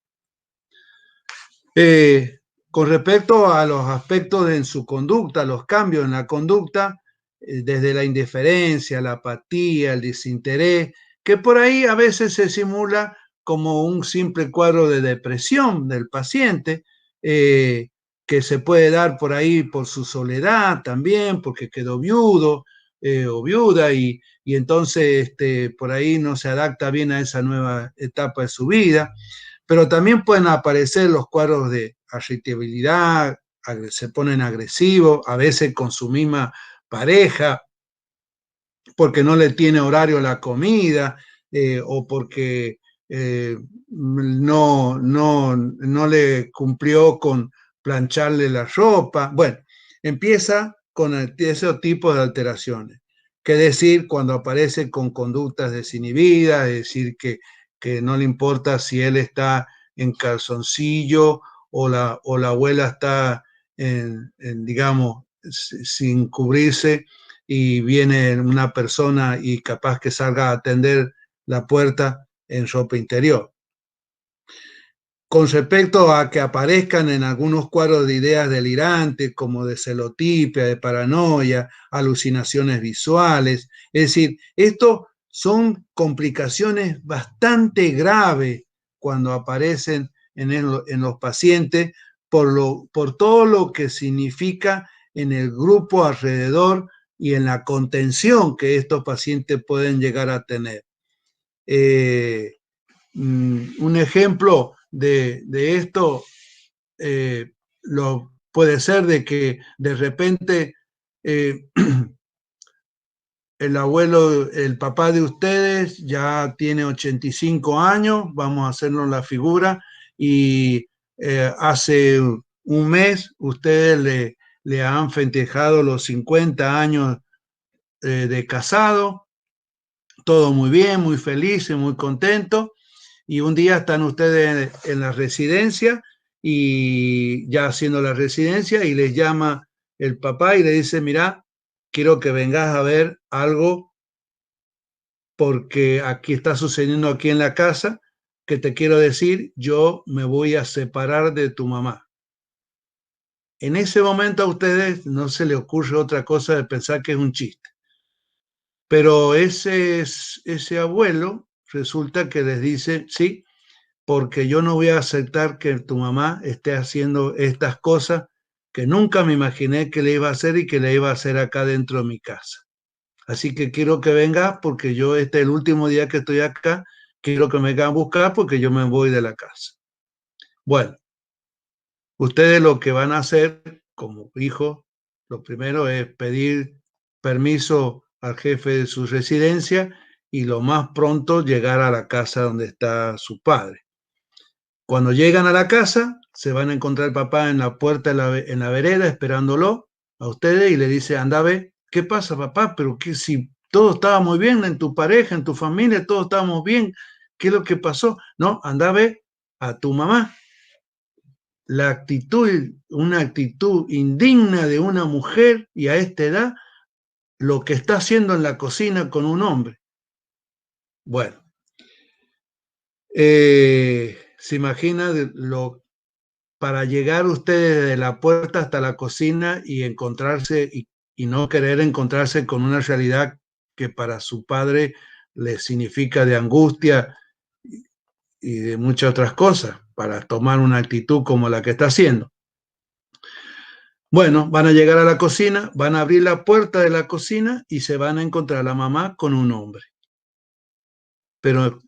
Speaker 1: Con respecto a los aspectos en su conducta, los cambios en la conducta, desde la indiferencia, la apatía, el desinterés, que por ahí a veces se simula como un simple cuadro de depresión del paciente, que se puede dar por ahí por su soledad también, porque quedó viudo o viuda y entonces por ahí no se adapta bien a esa nueva etapa de su vida. Pero también pueden aparecer los cuadros de irritabilidad, se ponen agresivos, a veces con su misma pareja, porque no le tiene horario la comida, o porque no le cumplió con plancharle la ropa. Bueno, empieza con ese tipo de alteraciones. ¿Qué decir cuando aparece con conductas desinhibidas? Es decir, que no le importa si él está en calzoncillo o la abuela está digamos, sin cubrirse, y viene una persona y capaz que salga a atender la puerta en ropa interior. Con respecto a que aparezcan en algunos cuadros de ideas delirantes como de celotipia, de paranoia, alucinaciones visuales, es decir, esto son complicaciones bastante graves cuando aparecen en los pacientes por todo lo que significa en el grupo alrededor y en la contención que estos pacientes pueden llegar a tener. Un ejemplo de esto puede ser de que de repente el papá de ustedes ya tiene 85 años, vamos a hacernos la figura, y hace un mes ustedes le han festejado los 50 años de casado, todo muy bien, muy feliz y muy contento. Y un día están ustedes en la residencia y ya haciendo la residencia y les llama el papá y le dice, mira, quiero que vengas a ver algo porque aquí está sucediendo aquí en la casa, que te quiero decir, yo me voy a separar de tu mamá. En ese momento a ustedes no se les ocurre otra cosa de pensar que es un chiste. Pero ese abuelo resulta que les dice, sí, porque yo no voy a aceptar que tu mamá esté haciendo estas cosas que nunca me imaginé que le iba a hacer y que le iba a hacer acá dentro de mi casa. Así que quiero que vengas porque yo este es el último día que estoy acá, quiero que me vengan a buscar porque yo me voy de la casa. Bueno, ustedes lo que van a hacer como hijos, lo primero es pedir permiso al jefe de su residencia y lo más pronto llegar a la casa donde está su padre. Cuando llegan a la casa, se van a encontrar el papá en la puerta, en la vereda, esperándolo a ustedes y le dice, anda, ve, ¿qué pasa, papá? Pero que si todo estaba muy bien en tu pareja, en tu familia, todos estábamos bien, ¿qué es lo que pasó? No, anda, ve a tu mamá. La actitud, una actitud indigna de una mujer y a esta edad, lo que está haciendo en la cocina con un hombre. Bueno, se imagina para llegar ustedes de la puerta hasta la cocina y encontrarse y no querer encontrarse con una realidad que para su padre le significa de angustia y de muchas otras cosas, para tomar una actitud como la que está haciendo. Bueno, van a llegar a la cocina, van a abrir la puerta de la cocina y se van a encontrar a la mamá con un hombre. Pero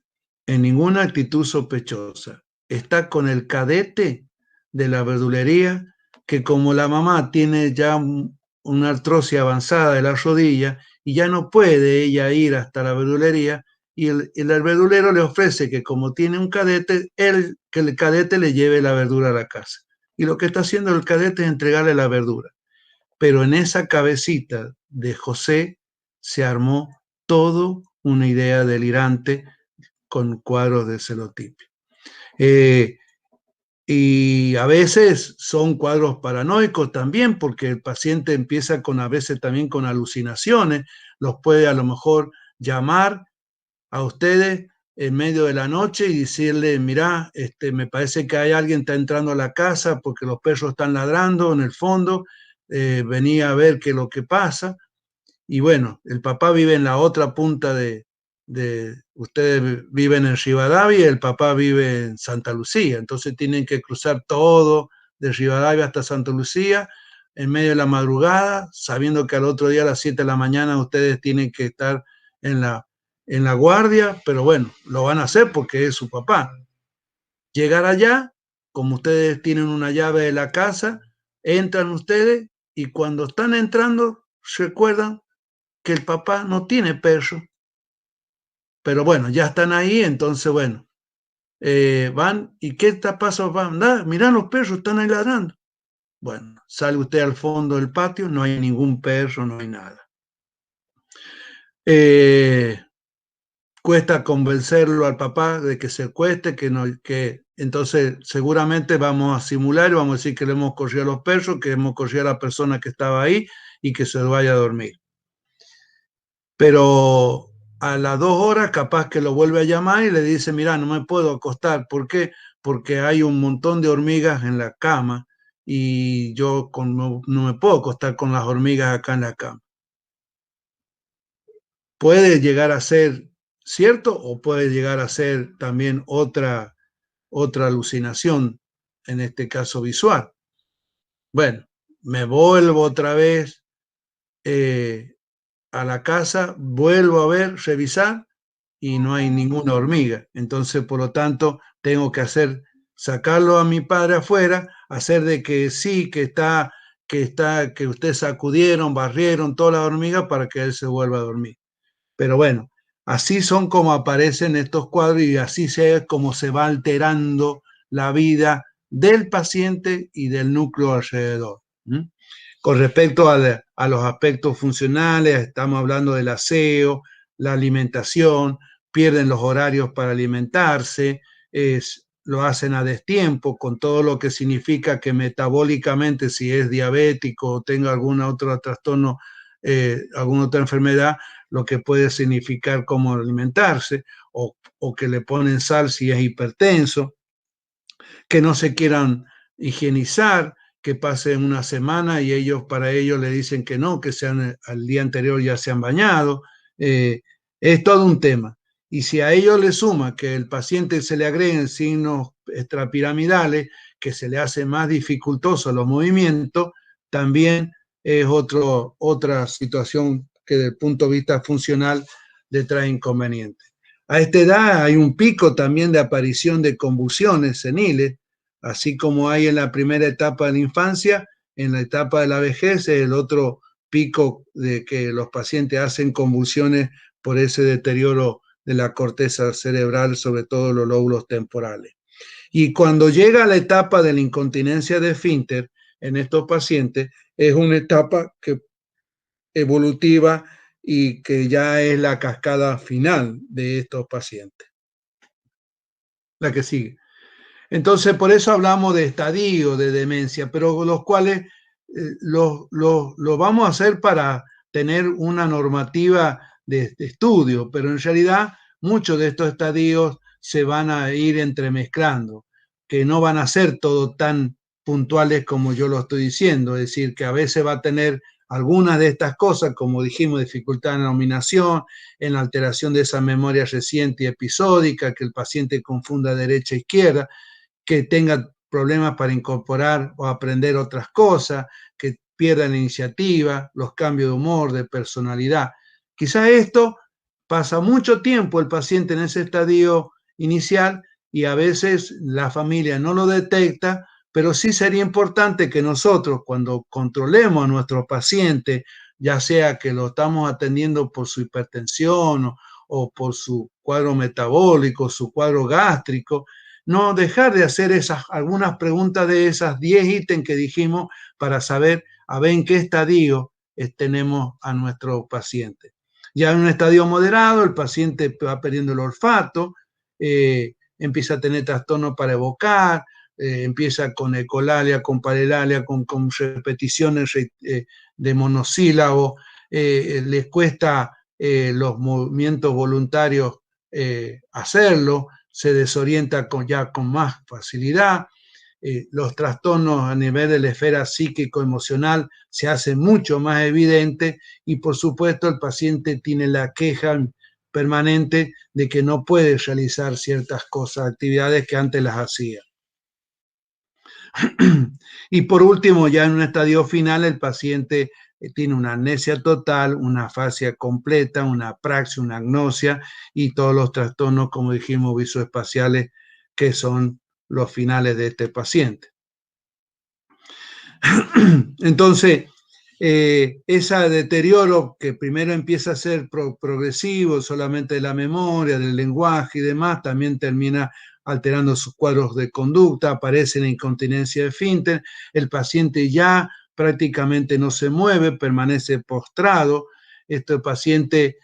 Speaker 1: en ninguna actitud sospechosa. Está con el cadete de la verdulería, que como la mamá tiene ya una artrosis avanzada de la rodilla y ya no puede ella ir hasta la verdulería, y el verdulero le ofrece que como tiene un cadete, que el cadete le lleve la verdura a la casa. Y lo que está haciendo el cadete es entregarle la verdura. Pero en esa cabecita de José se armó todo una idea delirante con cuadros de celotipia. Y a veces son cuadros paranoicos también, porque el paciente empieza a veces también con alucinaciones, los puede a lo mejor llamar a ustedes en medio de la noche y decirle, mirá, me parece que hay alguien que está entrando a la casa porque los perros están ladrando en el fondo, venía a ver qué es lo que pasa. Y bueno, el papá vive en la otra punta ustedes viven en Rivadavia y el papá vive en Santa Lucía, entonces tienen que cruzar todo de Rivadavia hasta Santa Lucía en medio de la madrugada, sabiendo que al otro día a las 7 de la mañana ustedes tienen que estar en la guardia, pero bueno, lo van a hacer porque es su papá. Llegar allá, como ustedes tienen una llave de la casa, entran ustedes y cuando están entrando recuerdan que el papá no tiene perro. Pero bueno, ya están ahí, entonces bueno, van y ¿qué pasó? Van, mirá, los perros están ahí ladrando. Bueno, sale usted al fondo del patio, no hay ningún perro, no hay nada. Cuesta convencerlo al papá de que se acueste, que entonces seguramente vamos a simular y vamos a decir que le hemos corrido a los perros, que hemos corrido a la persona que estaba ahí y que se vaya a dormir. Pero a las 2 horas capaz que lo vuelve a llamar y le dice, mira, no me puedo acostar. ¿Por qué? Porque hay un montón de hormigas en la cama y yo no me puedo acostar con las hormigas acá en la cama. Puede llegar a ser cierto o puede llegar a ser también otra alucinación, en este caso visual. Bueno, me vuelvo otra vez a la casa, vuelvo a ver, revisar y no hay ninguna hormiga. Entonces, por lo tanto, tengo que sacarlo a mi padre afuera, hacer de que sí, que ustedes sacudieron, barrieron todas las hormigas para que él se vuelva a dormir. Pero bueno, así son como aparecen estos cuadros y así es como se va alterando la vida del paciente y del núcleo alrededor. Con respecto a los aspectos funcionales, estamos hablando del aseo, la alimentación, pierden los horarios para alimentarse, lo hacen a destiempo, con todo lo que significa que metabólicamente, si es diabético o tenga algún otro trastorno, alguna otra enfermedad, lo que puede significar cómo alimentarse, o que le ponen sal si es hipertenso, que no se quieran higienizar, que pasen una semana y para ellos le dicen que no, que al día anterior ya se han bañado. Es todo un tema. Y si a ellos le suma que el paciente se le agreguen signos extrapiramidales, que se le hace más dificultoso los movimientos, también es otra situación que desde el punto de vista funcional le trae inconvenientes. A esta edad hay un pico también de aparición de convulsiones seniles, así como hay en la primera etapa de la infancia, en la etapa de la vejez es el otro pico de que los pacientes hacen convulsiones por ese deterioro de la corteza cerebral, sobre todo los lóbulos temporales. Y cuando llega la etapa de la incontinencia de esfínter en estos pacientes, es una etapa evolutiva y que ya es la cascada final de estos pacientes. La que sigue. Entonces, por eso hablamos de estadio de demencia, pero los cuales lo vamos a hacer para tener una normativa de estudio, pero en realidad muchos de estos estadios se van a ir entremezclando, que no van a ser todo tan puntuales como yo lo estoy diciendo, es decir, que a veces va a tener algunas de estas cosas, como dijimos, dificultad en la nominación, en la alteración de esa memoria reciente y episódica, que el paciente confunda derecha e izquierda, que tenga problemas para incorporar o aprender otras cosas, que pierda la iniciativa, los cambios de humor, de personalidad. Quizás esto pasa mucho tiempo el paciente en ese estadio inicial y a veces la familia no lo detecta, pero sí sería importante que nosotros, cuando controlemos a nuestro paciente, ya sea que lo estamos atendiendo por su hipertensión o por su cuadro metabólico, su cuadro gástrico, no dejar de hacer algunas preguntas de esas 10 ítems que dijimos para saber a ver en qué estadio tenemos a nuestro paciente. Ya en un estadio moderado, el paciente va perdiendo el olfato, empieza a tener trastorno para evocar, empieza con ecolalia, con paralalia, con repeticiones de monosílabos, les cuesta los movimientos voluntarios hacerlo, se desorienta ya con más facilidad, los trastornos a nivel de la esfera psíquico-emocional se hacen mucho más evidentes y por supuesto el paciente tiene la queja permanente de que no puede realizar ciertas cosas, actividades que antes las hacía. Y por último, ya en un estadio final, el paciente tiene una amnesia total, una afasia completa, una apraxia, una agnosia y todos los trastornos, como dijimos, visoespaciales, que son los finales de este paciente. Entonces, ese deterioro que primero empieza a ser progresivo, solamente de la memoria, del lenguaje y demás, también termina alterando sus cuadros de conducta, aparece la incontinencia de esfínter, el paciente ya prácticamente no se mueve, permanece postrado. Estos pacientes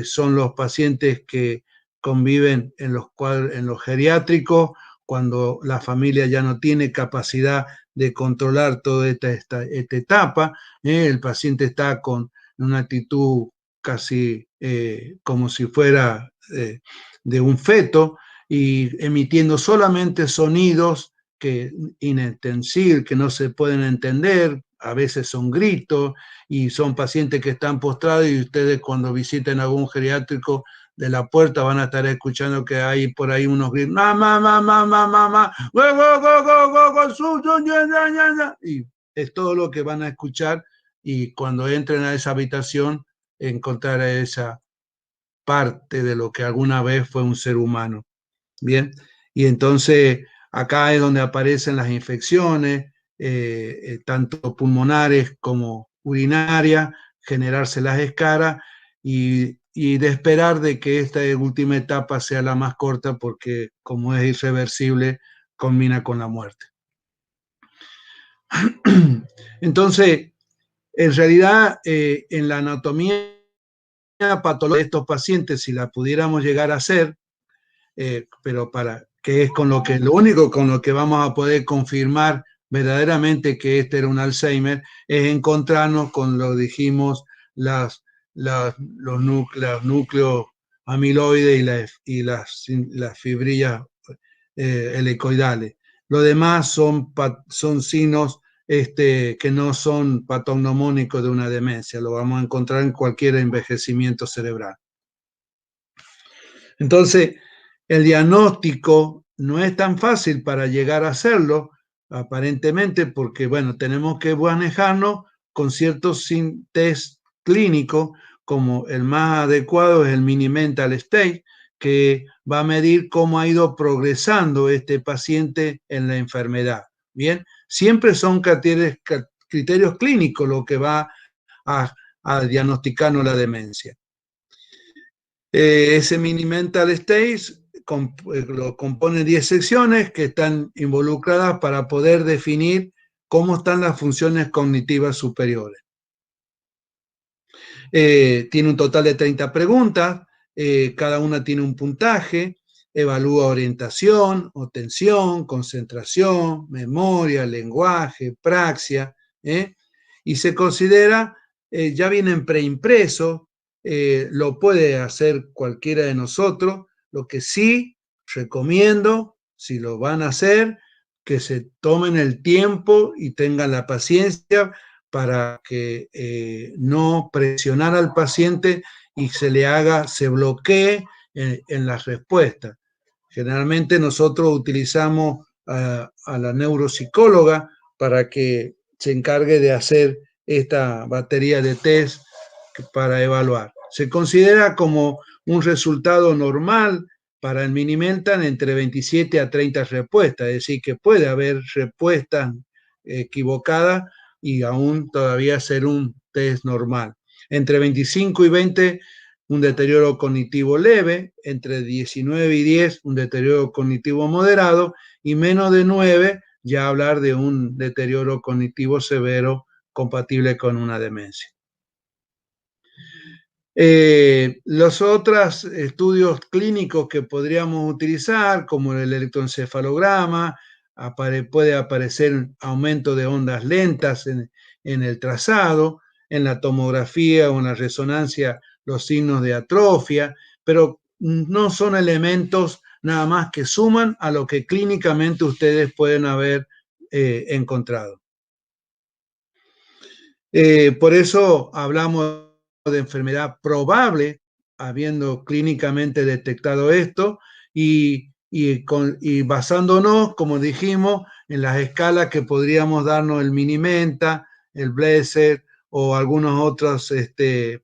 Speaker 1: son los pacientes que conviven en los geriátricos, cuando la familia ya no tiene capacidad de controlar toda esta etapa, el paciente está con una actitud casi como si fuera de un feto y emitiendo solamente sonidos inentensibles, que no se pueden entender, a veces son gritos y son pacientes que están postrados y ustedes cuando visiten algún geriátrico de la puerta van a estar escuchando que hay por ahí unos gritos, y es todo lo que van a escuchar y cuando entren a esa habitación encontrar esa parte de lo que alguna vez fue un ser humano. Bien, y entonces acá es donde aparecen las infecciones, tanto pulmonares como urinarias, generarse las escaras y de esperar de que esta última etapa sea la más corta porque como es irreversible, culmina con la muerte. Entonces, en realidad, en la anatomía patológica de estos pacientes, si la pudiéramos llegar a hacer, pero para que es lo único con lo que vamos a poder confirmar verdaderamente que este era un Alzheimer, es encontrarnos con lo dijimos, los núcleos amiloides y las fibrillas helicoidales. Lo demás son signos que no son patognomónicos de una demencia, lo vamos a encontrar en cualquier envejecimiento cerebral. Entonces, el diagnóstico no es tan fácil para llegar a hacerlo, aparentemente, porque, bueno, tenemos que manejarnos con ciertos test clínicos, como el más adecuado es el Mini Mental State, que va a medir cómo ha ido progresando este paciente en la enfermedad. Bien, siempre son criterios clínicos lo que va a diagnosticarnos la demencia. Ese Mini Mental State lo compone 10 secciones que están involucradas para poder definir cómo están las funciones cognitivas superiores. Tiene un total de 30 preguntas, cada una tiene un puntaje, evalúa orientación, atención, concentración, memoria, lenguaje, praxia, y se considera, ya vienen preimpresos, lo puede hacer cualquiera de nosotros. Lo que sí recomiendo, si lo van a hacer, que se tomen el tiempo y tengan la paciencia para que no presionar al paciente y se bloquee en las respuestas. Generalmente nosotros utilizamos a la neuropsicóloga para que se encargue de hacer esta batería de test para evaluar. Se considera como un resultado normal para el Mini Mental entre 27 a 30 respuestas, es decir, que puede haber respuestas equivocadas y aún todavía ser un test normal. Entre 25 y 20, un deterioro cognitivo leve, entre 19 y 10, un deterioro cognitivo moderado, y menos de 9, ya hablar de un deterioro cognitivo severo compatible con una demencia. Los otros estudios clínicos que podríamos utilizar, como el electroencefalograma, puede aparecer aumento de ondas lentas en el trazado, en la tomografía o en la resonancia los signos de atrofia, pero no son elementos nada más que suman a lo que clínicamente ustedes pueden haber encontrado. Por eso hablamos de enfermedad probable, habiendo clínicamente detectado esto, y basándonos, como dijimos, en las escalas que podríamos darnos el Minimenta, el Blessed o algunas otras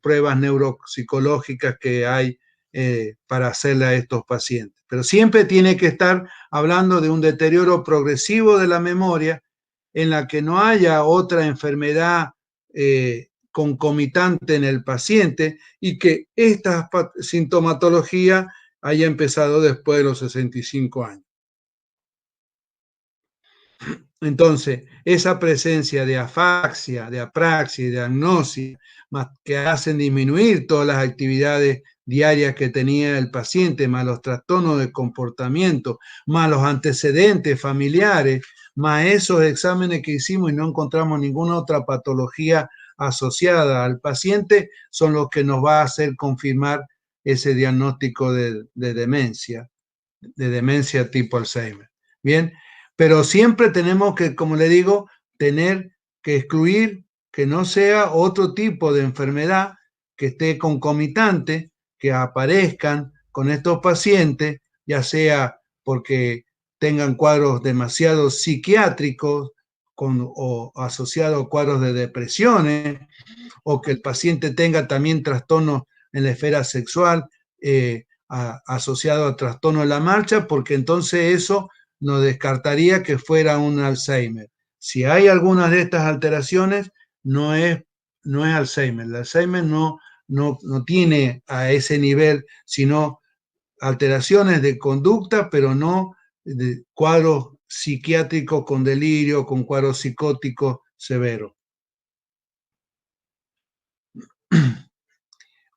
Speaker 1: pruebas neuropsicológicas que hay para hacerle a estos pacientes. Pero siempre tiene que estar hablando de un deterioro progresivo de la memoria en la que no haya otra enfermedad concomitante en el paciente y que esta sintomatología haya empezado después de los 65 años. Entonces, esa presencia de afaxia, de apraxia y de agnosia, que hacen disminuir todas las actividades diarias que tenía el paciente, más los trastornos de comportamiento, más los antecedentes familiares, más esos exámenes que hicimos y no encontramos ninguna otra patología asociada al paciente, son los que nos va a hacer confirmar ese diagnóstico de demencia tipo Alzheimer. Bien, pero siempre tenemos que, como le digo, tener que excluir que no sea otro tipo de enfermedad que esté concomitante, que aparezcan con estos pacientes, ya sea porque tengan cuadros demasiado psiquiátricos o asociados a cuadros de depresiones, o que el paciente tenga también trastornos en la esfera sexual asociado a trastorno de la marcha, porque entonces eso nos descartaría que fuera un Alzheimer. Si hay algunas de estas alteraciones, no es Alzheimer. El Alzheimer no tiene a ese nivel, sino alteraciones de conducta, pero no de cuadros psiquiátricos con delirio, con cuadros psicóticos severos.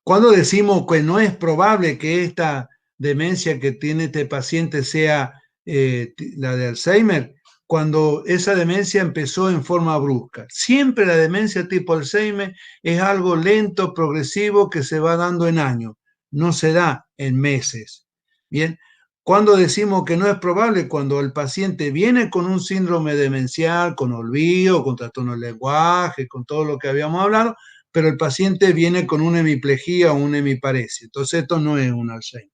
Speaker 1: Cuando decimos que no es probable que esta demencia que tiene este paciente sea la de Alzheimer, cuando esa demencia empezó en forma brusca. Siempre la demencia tipo Alzheimer es algo lento, progresivo, que se va dando en años, no se da en meses. Bien, cuando decimos que no es probable, cuando el paciente viene con un síndrome demencial, con olvido, con trastorno del lenguaje, con todo lo que habíamos hablado, pero el paciente viene con una hemiplegia o una hemiparesia. Entonces esto no es un Alzheimer.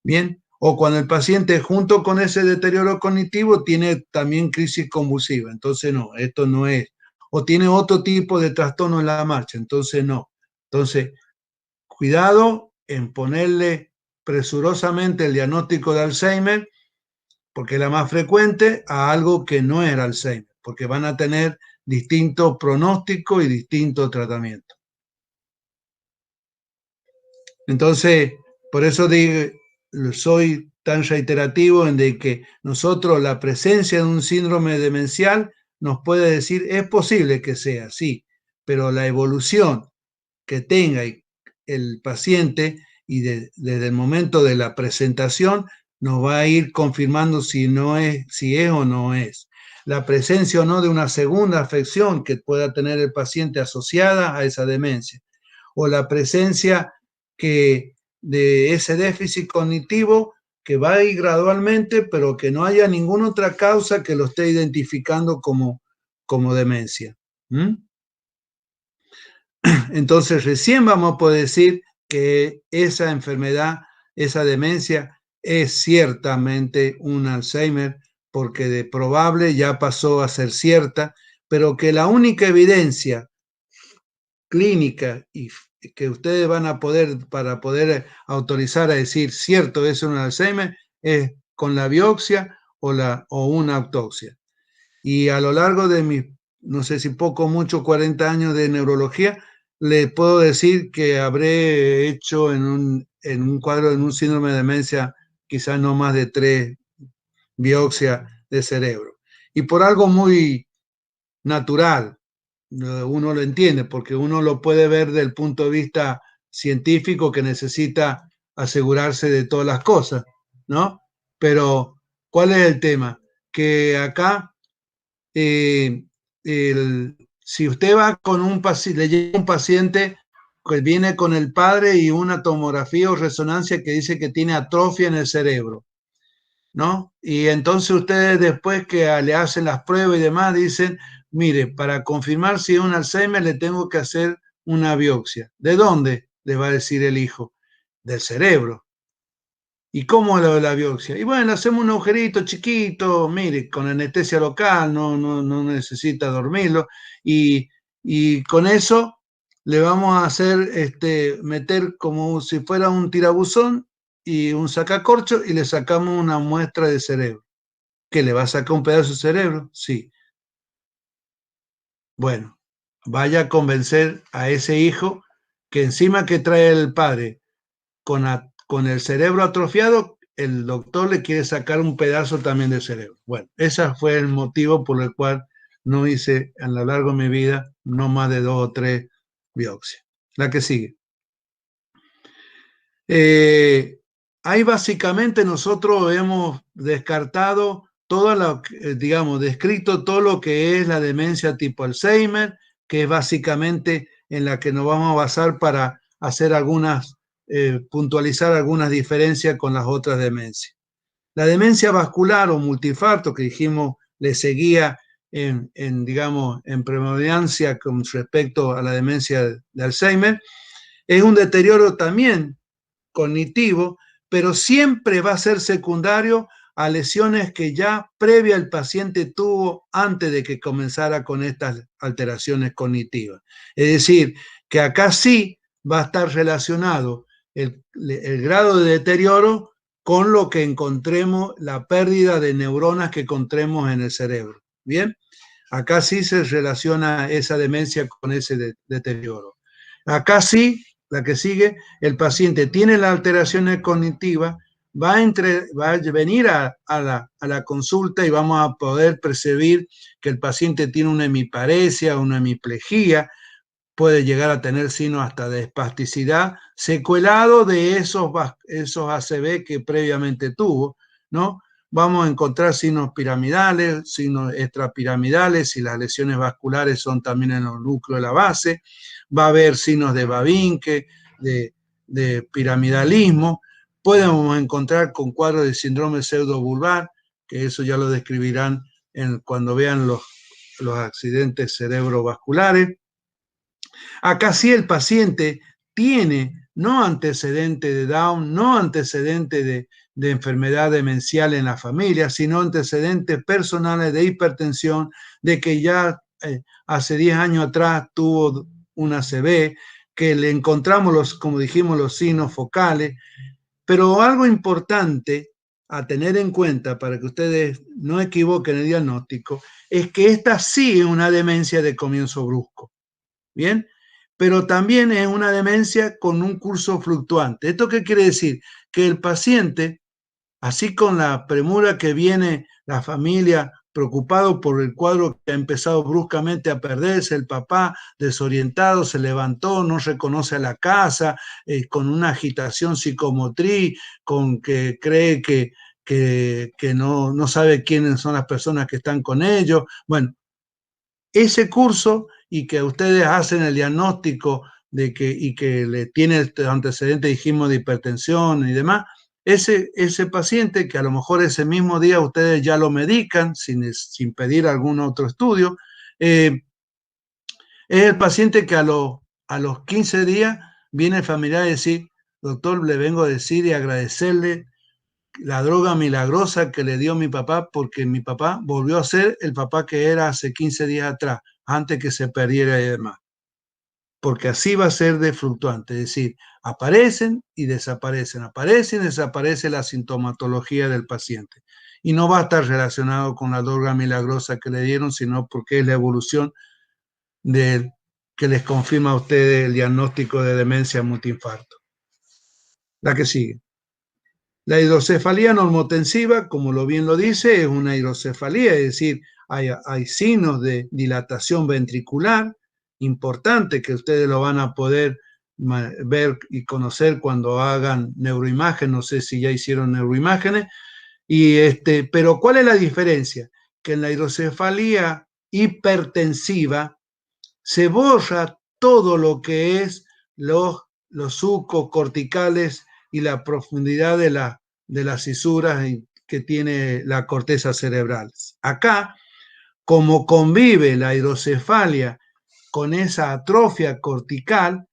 Speaker 1: Bien, o cuando el paciente junto con ese deterioro cognitivo tiene también crisis convulsiva. Entonces no, esto no es. O tiene otro tipo de trastorno en la marcha. Entonces no. Entonces, cuidado en ponerle presurosamente el diagnóstico de Alzheimer, porque es la más frecuente, a algo que no es Alzheimer, porque van a tener distintos pronósticos y distintos tratamientos. Entonces, por eso digo, soy tan reiterativo en de que nosotros la presencia de un síndrome demencial nos puede decir, es posible que sea, sí, pero la evolución que tenga el paciente y desde el momento de la presentación nos va a ir confirmando si es o no es. La presencia o no de una segunda afección que pueda tener el paciente asociada a esa demencia, o la presencia de ese déficit cognitivo que va a ir gradualmente, pero que no haya ninguna otra causa que lo esté identificando como demencia. Entonces recién vamos a poder decir que esa enfermedad, esa demencia, es ciertamente un Alzheimer, porque de probable ya pasó a ser cierta, pero que la única evidencia clínica y que ustedes van a poder, para poder autorizar a decir cierto es un Alzheimer, es con la biopsia o una autopsia. Y a lo largo de mis, no sé si poco o mucho, 40 años de neurología, le puedo decir que habré hecho en un cuadro, en un síndrome de demencia, quizás no más de 3 biopsias de cerebro. Y por algo muy natural, uno lo entiende, porque uno lo puede ver desde el punto de vista científico, que necesita asegurarse de todas las cosas, ¿no? Pero, ¿cuál es el tema? Que acá, si usted va con un paciente, le llega un paciente que viene con el padre y una tomografía o resonancia que dice que tiene atrofia en el cerebro, ¿no? Y entonces ustedes, después que le hacen las pruebas y demás, dicen, mire, para confirmar si es un Alzheimer le tengo que hacer una biopsia. ¿De dónde? Le va a decir el hijo. Del cerebro. ¿Y cómo es lo de la biopsia? Y bueno, hacemos un agujerito chiquito, mire, con anestesia local, no necesita dormirlo, y con eso le vamos a hacer, meter como si fuera un tirabuzón y un sacacorcho, y le sacamos una muestra de cerebro. ¿Qué, le va a sacar un pedazo de cerebro? Sí. Bueno, vaya a convencer a ese hijo que encima que trae el padre con el cerebro atrofiado, el doctor le quiere sacar un pedazo también del cerebro. Bueno, ese fue el motivo por el cual no hice a lo largo de mi vida no más de 2 o 3 biopsias. La que sigue. Ahí básicamente nosotros hemos descartado todo lo, digamos, descrito todo lo que es la demencia tipo Alzheimer, que es básicamente en la que nos vamos a basar para hacer puntualizar algunas diferencias con las otras demencias. La demencia vascular o multiinfarto, que dijimos le seguía digamos, en predominancia con respecto a la demencia de Alzheimer, es un deterioro también cognitivo, pero siempre va a ser secundario a lesiones que ya previa el paciente tuvo antes de que comenzara con estas alteraciones cognitivas. Es decir, que acá sí va a estar relacionado el grado de deterioro con lo que encontremos, la pérdida de neuronas que encontremos en el cerebro. Bien, acá sí se relaciona esa demencia con ese deterioro. Acá sí, la que sigue, el paciente tiene las alteraciones cognitivas, va a venir a la consulta y vamos a poder percibir que el paciente tiene una hemiparesia, una hemiplegia, puede llegar a tener signos hasta de espasticidad, secuelado de esos ACV que previamente tuvo, ¿no? Vamos a encontrar signos piramidales, signos extrapiramidales, si las lesiones vasculares son también en los núcleos de la base, va a haber signos de Babinke, de piramidalismo, podemos encontrar con cuadros de síndrome pseudobulbar, que eso ya lo describirán cuando vean los accidentes cerebrovasculares. Acá sí el paciente tiene no antecedente de Down, no antecedente de enfermedad demencial en la familia, sino antecedentes personales de hipertensión, de que ya hace 10 años atrás tuvo una ACV, que le encontramos, como dijimos, los signos focales. Pero algo importante a tener en cuenta para que ustedes no equivoquen el diagnóstico es que esta sí es una demencia de comienzo brusco, ¿bien? Pero también es una demencia con un curso fluctuante. ¿Esto qué quiere decir? Que el paciente, así con la premura que viene la familia preocupado por el cuadro que ha empezado bruscamente a perderse, el papá desorientado, se levantó, no reconoce a la casa, con una agitación psicomotriz, con que cree que no sabe quiénes son las personas que están con ellos. Bueno, ese curso y que ustedes hacen el diagnóstico y que le tiene antecedentes, dijimos, de hipertensión y demás, ese paciente que a lo mejor ese mismo día ustedes ya lo medican sin pedir algún otro estudio, es el paciente que a los 15 días viene el familiar a decir: doctor, le vengo a decir y agradecerle la droga milagrosa que le dio mi papá, porque mi papá volvió a ser el papá que era hace 15 días atrás, antes que se perdiera y demás. Porque así va a ser de fluctuante, es decir, aparecen y desaparecen la sintomatología del paciente. Y no va a estar relacionado con la droga milagrosa que le dieron, sino porque es la evolución que les confirma a ustedes el diagnóstico de demencia multiinfarto. La que sigue. La hidrocefalía normotensiva, como bien lo dice, es una hidrocefalía, es decir, hay signos de dilatación ventricular, importante, que ustedes lo van a poder ver y conocer cuando hagan neuroimagen. No sé si ya hicieron neuroimágenes. Pero ¿cuál es la diferencia? Que en la hidrocefalía hipertensiva se borra todo lo que es los surcos corticales y la profundidad de las fisuras que tiene la corteza cerebral. Acá, como convive la hidrocefalia con esa atrofia cortical,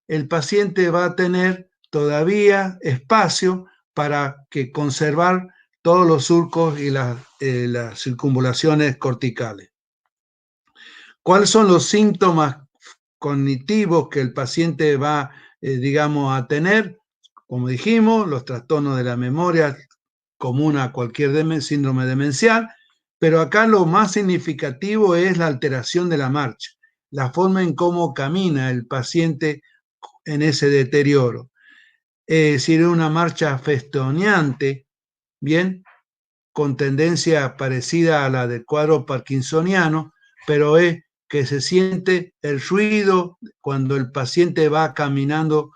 Speaker 1: el paciente va a tener todavía espacio para conservar todos los surcos y las circunvalaciones corticales. ¿Cuáles son los síntomas cognitivos que el paciente va, a tener? Como dijimos, los trastornos de la memoria, común a cualquier síndrome demencial, pero acá lo más significativo es la alteración de la marcha, la forma en cómo camina el paciente en ese deterioro. Es decir, una marcha festoneante, bien, con tendencia parecida a la del cuadro parkinsoniano, pero es que se siente el ruido cuando el paciente va caminando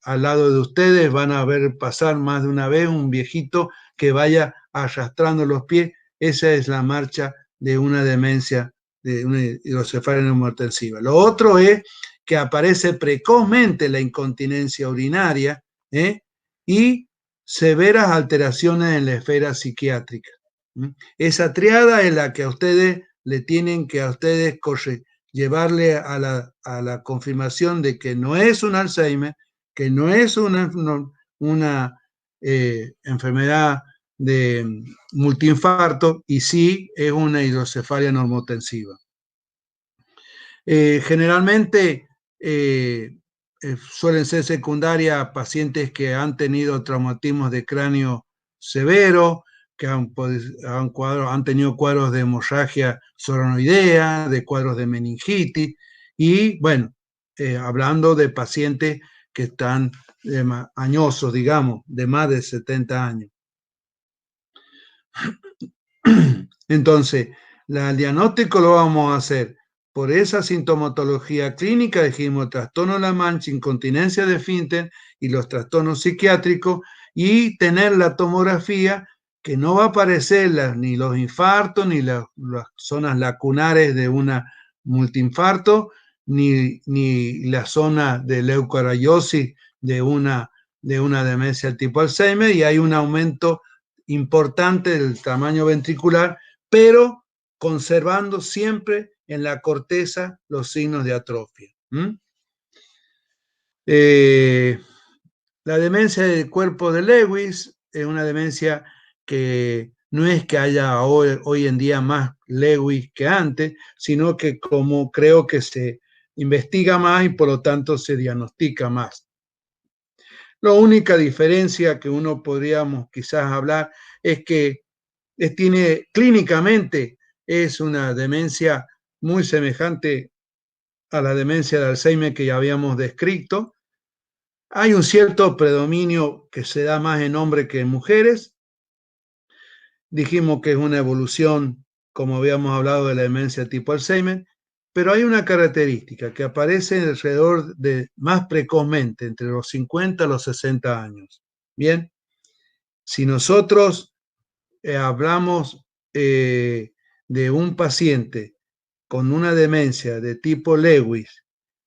Speaker 1: al lado de ustedes. Van a ver pasar más de una vez un viejito que vaya arrastrando los pies. Esa es la marcha de una demencia, de una hidrocefalia normotensiva. Lo otro es que aparece precozmente la incontinencia urinaria y severas alteraciones en la esfera psiquiátrica. Esa triada es la que a ustedes le tienen que llevarle a la confirmación de que no es un Alzheimer, que no es una enfermedad de multiinfarto, y sí es una hidrocefalia normotensiva. Generalmente suelen ser secundarias a pacientes que han tenido traumatismos de cráneo severo, que han tenido cuadros de hemorragia soranoidea, de cuadros de meningitis, y bueno, hablando de pacientes que están añosos, digamos, de más de 70 años. Entonces, el diagnóstico lo vamos a hacer por esa sintomatología clínica, dijimos trastorno de la mancha, incontinencia de esfínter y los trastornos psiquiátricos, y tener la tomografía que no va a aparecer ni los infartos, ni las zonas lacunares de una multiinfarto, ni la zona de leucoariosis de una demencia tipo Alzheimer, y hay un aumento importante del tamaño ventricular, pero conservando siempre en la corteza los signos de atrofia. La demencia del cuerpo de Lewis es una demencia que no es que haya hoy en día más Lewis que antes, sino que como creo que se investiga más y por lo tanto se diagnostica más. La única diferencia que uno podríamos quizás hablar es que tiene clínicamente es una demencia muy semejante a la demencia de Alzheimer que ya habíamos descrito. Hay un cierto predominio que se da más en hombres que en mujeres. Dijimos que es una evolución, como habíamos hablado de la demencia tipo Alzheimer, pero hay una característica que aparece alrededor de más precozmente, entre los 50 y los 60 años. Bien, si nosotros hablamos de un paciente con una demencia de tipo Lewis,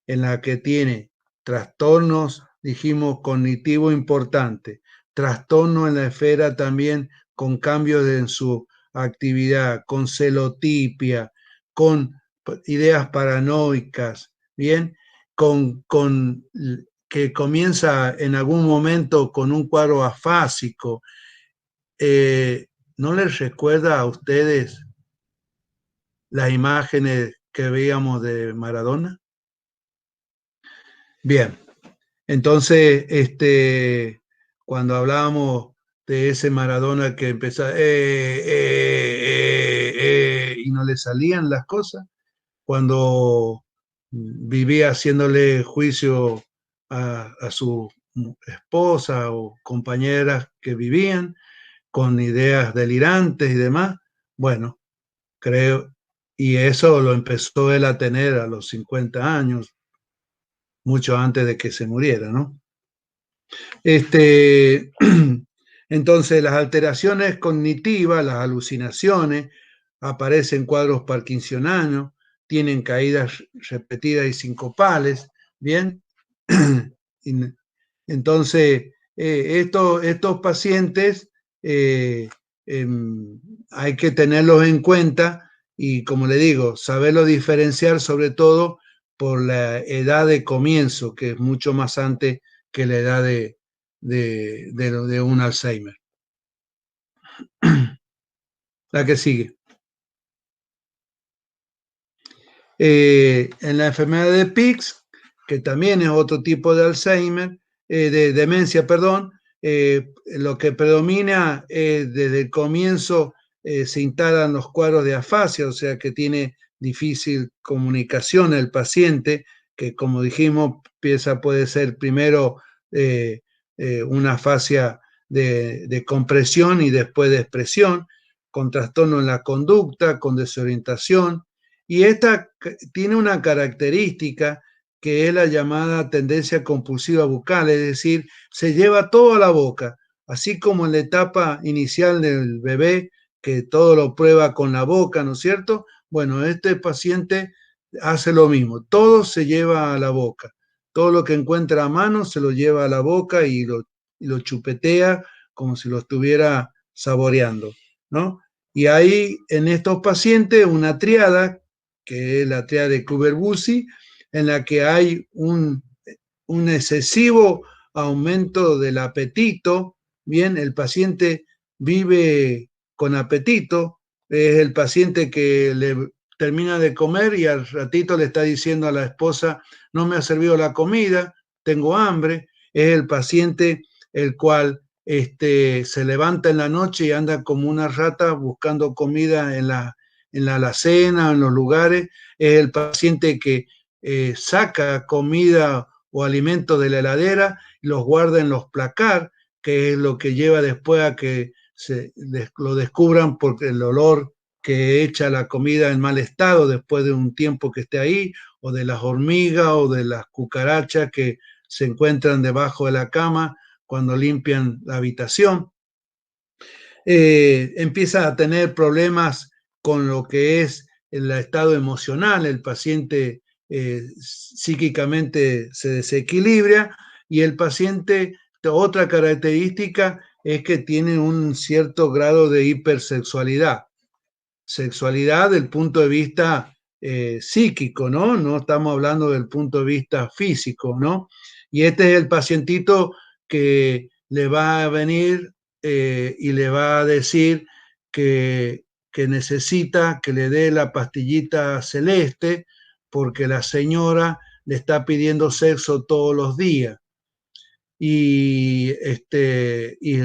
Speaker 1: en la que tiene trastornos, dijimos, cognitivo importante, trastorno en la esfera también con cambios en su actividad, con celotipia, con ideas paranoicas, ¿bien? Que comienza en algún momento con un cuadro afásico. ¿No les recuerda a ustedes las imágenes que veíamos de Maradona? Bien, entonces, cuando hablábamos de ese Maradona que empezaba y no le salían las cosas, cuando vivía haciéndole juicio a su esposa o compañeras que vivían con ideas delirantes y demás, bueno, creo, y eso lo empezó él a tener a los 50 años, mucho antes de que se muriera, ¿no? Entonces, las alteraciones cognitivas, las alucinaciones, aparecen cuadros parkinsonianos, tienen caídas repetidas y sincopales, ¿bien? Entonces, estos pacientes hay que tenerlos en cuenta y, como le digo, saberlo diferenciar, sobre todo por la edad de comienzo, que es mucho más antes que la edad de un Alzheimer. La que sigue. En la enfermedad de Pick's, que también es otro tipo de Alzheimer, de demencia, perdón, lo que predomina desde el comienzo se instalan los cuadros de afasia, o sea que tiene difícil comunicación el paciente, que como dijimos, puede ser primero una afasia de compresión y después de expresión, con trastorno en la conducta, con desorientación, y esta tiene una característica que es la llamada tendencia compulsiva bucal, es decir, se lleva todo a la boca, así como en la etapa inicial del bebé, que todo lo prueba con la boca, ¿no es cierto? Bueno, este paciente hace lo mismo, todo se lleva a la boca, todo lo que encuentra a mano se lo lleva a la boca y lo chupetea como si lo estuviera saboreando, ¿no? Y hay en estos pacientes una triada, que es la triada de Kuber-Bucy, en la que hay un excesivo aumento del apetito. Bien, el paciente vive con apetito, es el paciente que le termina de comer y al ratito le está diciendo a la esposa, no me ha servido la comida, tengo hambre. Es el paciente el cual se levanta en la noche y anda como una rata buscando comida en la alacena, en los lugares. Es el paciente que saca comida o alimentos de la heladera y los guarda en los placar, que es lo que lleva después a que lo descubran porque el olor que echa la comida en mal estado después de un tiempo que esté ahí, o de las hormigas o de las cucarachas que se encuentran debajo de la cama cuando limpian la habitación. Empieza a tener problemas con lo que es el estado emocional, el paciente psíquicamente se desequilibra y el paciente, otra característica es que tiene un cierto grado de hipersexualidad. Sexualidad del punto de vista psíquico, ¿no? No estamos hablando del punto de vista físico, ¿no? Y este es el pacientito que le va a venir y le va a decir que necesita que le dé la pastillita celeste porque la señora le está pidiendo sexo todos los días. Y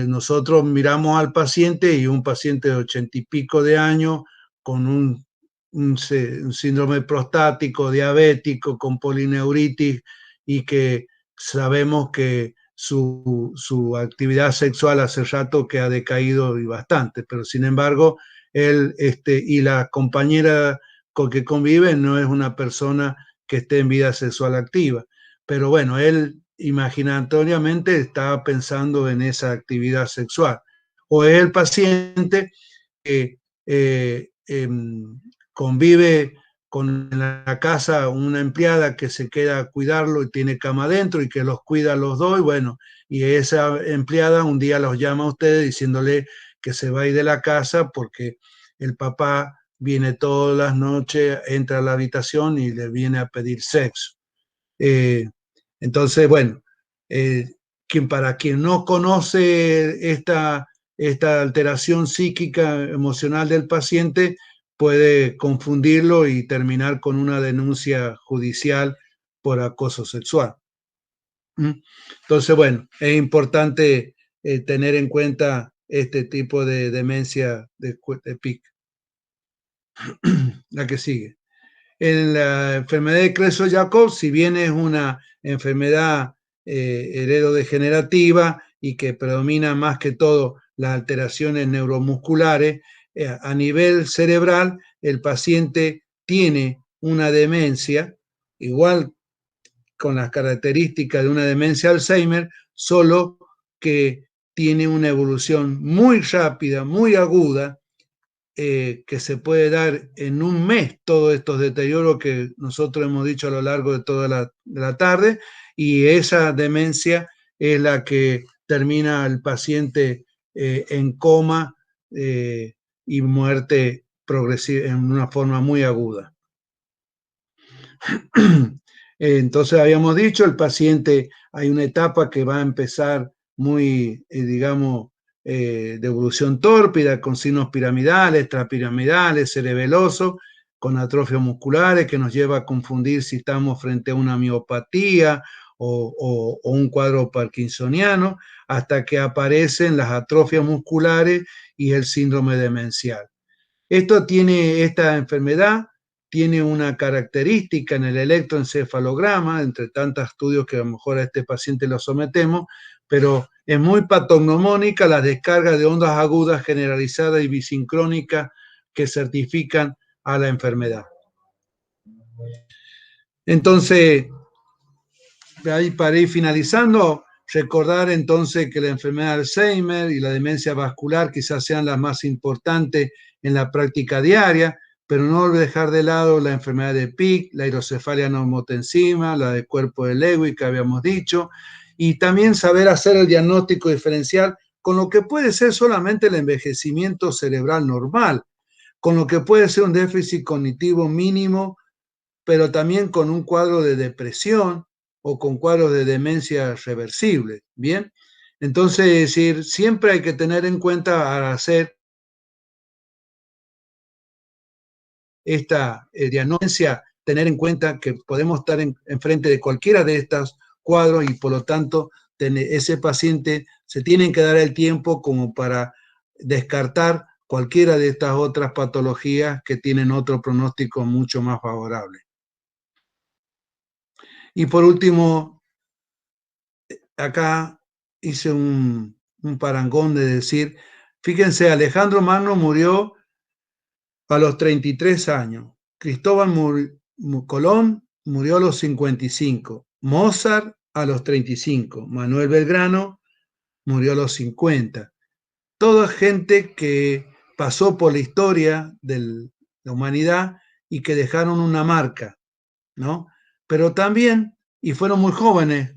Speaker 1: nosotros miramos al paciente y un paciente de 80 y pico de años con un síndrome prostático, diabético, con polineuritis y que sabemos que su actividad sexual hace rato que ha decaído y bastante, pero sin embargo, él y la compañera con que convive no es una persona que esté en vida sexual activa, pero bueno, él imaginatoriamente estaba pensando en esa actividad sexual. O es el paciente que convive con en la casa una empleada que se queda a cuidarlo y tiene cama adentro y que los cuida a los dos, y bueno, y esa empleada un día los llama a ustedes diciéndole que se va a ir de la casa porque el papá viene todas las noches, entra a la habitación y le viene a pedir sexo. Entonces, bueno, para quien no conoce esta alteración psíquica emocional del paciente, puede confundirlo y terminar con una denuncia judicial por acoso sexual. Entonces, bueno, es importante tener en cuenta este tipo de demencia de PIC. La que sigue. En la enfermedad de Creutzfeldt-Jakob, si bien es una enfermedad heredodegenerativa y que predomina más que todo las alteraciones neuromusculares, a nivel cerebral el paciente tiene una demencia, igual con las características de una demencia Alzheimer, solo que tiene una evolución muy rápida, muy aguda, que se puede dar en un mes todos estos deterioros que nosotros hemos dicho a lo largo de toda la tarde, y esa demencia es la que termina el paciente en coma y muerte progresiva en una forma muy aguda. Entonces habíamos dicho, el paciente, hay una etapa que va a empezar muy, digamos, de evolución tórpida, con signos piramidales, extrapiramidales, cerebelosos, con atrofias musculares que nos lleva a confundir si estamos frente a una miopatía o un cuadro parkinsoniano, hasta que aparecen las atrofias musculares y el síndrome demencial. Esta enfermedad tiene una característica en el electroencefalograma, entre tantos estudios que a lo mejor a este paciente lo sometemos, pero es muy patognomónica la descarga de ondas agudas generalizadas y bisincrónicas que certifican a la enfermedad. Entonces, ahí para ir finalizando, recordar entonces que la enfermedad de Alzheimer y la demencia vascular quizás sean las más importantes en la práctica diaria, pero no dejar de lado la enfermedad de PIC, la hidrocefalia neumotensiva, la de cuerpo de Lewy que habíamos dicho, y también saber hacer el diagnóstico diferencial con lo que puede ser solamente el envejecimiento cerebral normal, con lo que puede ser un déficit cognitivo mínimo, pero también con un cuadro de depresión o con cuadros de demencia reversible, ¿bien? Entonces, es decir, siempre hay que tener en cuenta al hacer esta diagnosia, tener en cuenta que podemos estar enfrente de cualquiera de estos cuadros y por lo tanto ese paciente se tiene que dar el tiempo como para descartar cualquiera de estas otras patologías que tienen otro pronóstico mucho más favorable. Y por último, acá hice un parangón de decir, fíjense, Alejandro Magno murió a los 33 años. Cristóbal Colón murió a los 55. Mozart a los 35. Manuel Belgrano murió a los 50. Toda gente que pasó por la historia de la humanidad y que dejaron una marca, ¿no? Pero también, y fueron muy jóvenes,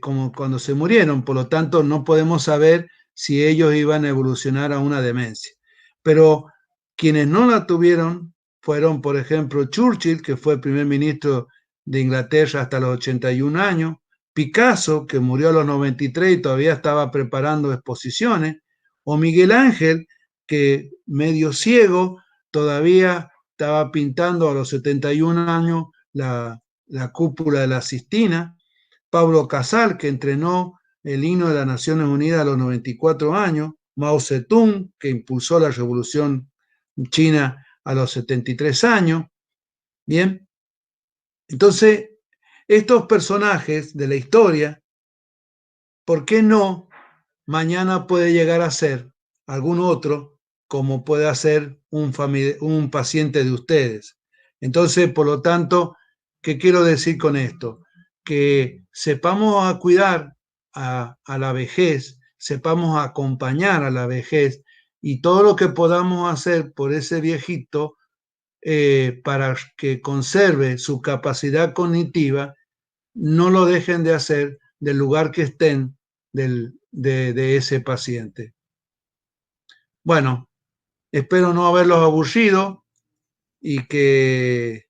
Speaker 1: como cuando se murieron, por lo tanto no podemos saber si ellos iban a evolucionar a una demencia. Pero quienes no la tuvieron fueron, por ejemplo, Churchill, que fue primer ministro de Inglaterra hasta los 81 años, Picasso, que murió a los 93 y todavía estaba preparando exposiciones, o Miguel Ángel, que medio ciego, todavía estaba pintando a los 71 años la cúpula de la Sistina, Pablo Casals, que entrenó el himno de las Naciones Unidas a los 94 años, Mao Zedong, que impulsó la revolución china a los 73 años. Bien, entonces, estos personajes de la historia, ¿por qué no mañana puede llegar a ser algún otro, como puede ser un paciente de ustedes? Entonces, por lo tanto, ¿qué quiero decir con esto? Que sepamos a cuidar a la vejez, sepamos acompañar a la vejez y todo lo que podamos hacer por ese viejito para que conserve su capacidad cognitiva, no lo dejen de hacer del lugar que estén de ese paciente. Bueno, espero no haberlos aburrido y que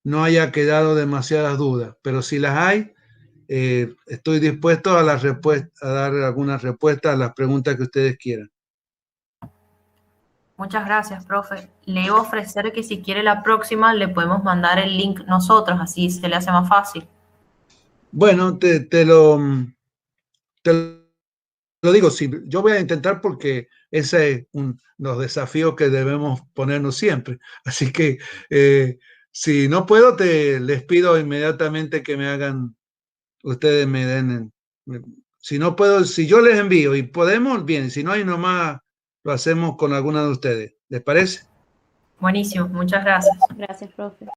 Speaker 1: no haya quedado demasiadas dudas, pero si las hay, estoy dispuesto a dar algunas respuestas a las preguntas que ustedes quieran.
Speaker 3: Muchas gracias, profe. Le iba a ofrecer que si quiere la próxima le podemos mandar el link nosotros, así se le hace más fácil.
Speaker 1: Bueno, te lo digo, sí, yo voy a intentar porque ese es los desafíos que debemos ponernos siempre. Así que si no puedo, les pido inmediatamente que me hagan, ustedes me den, si no puedo, si yo les envío y podemos, bien, si no hay nomás, lo hacemos con alguna de ustedes. ¿Les parece?
Speaker 3: Buenísimo, muchas gracias.
Speaker 4: Gracias, profe.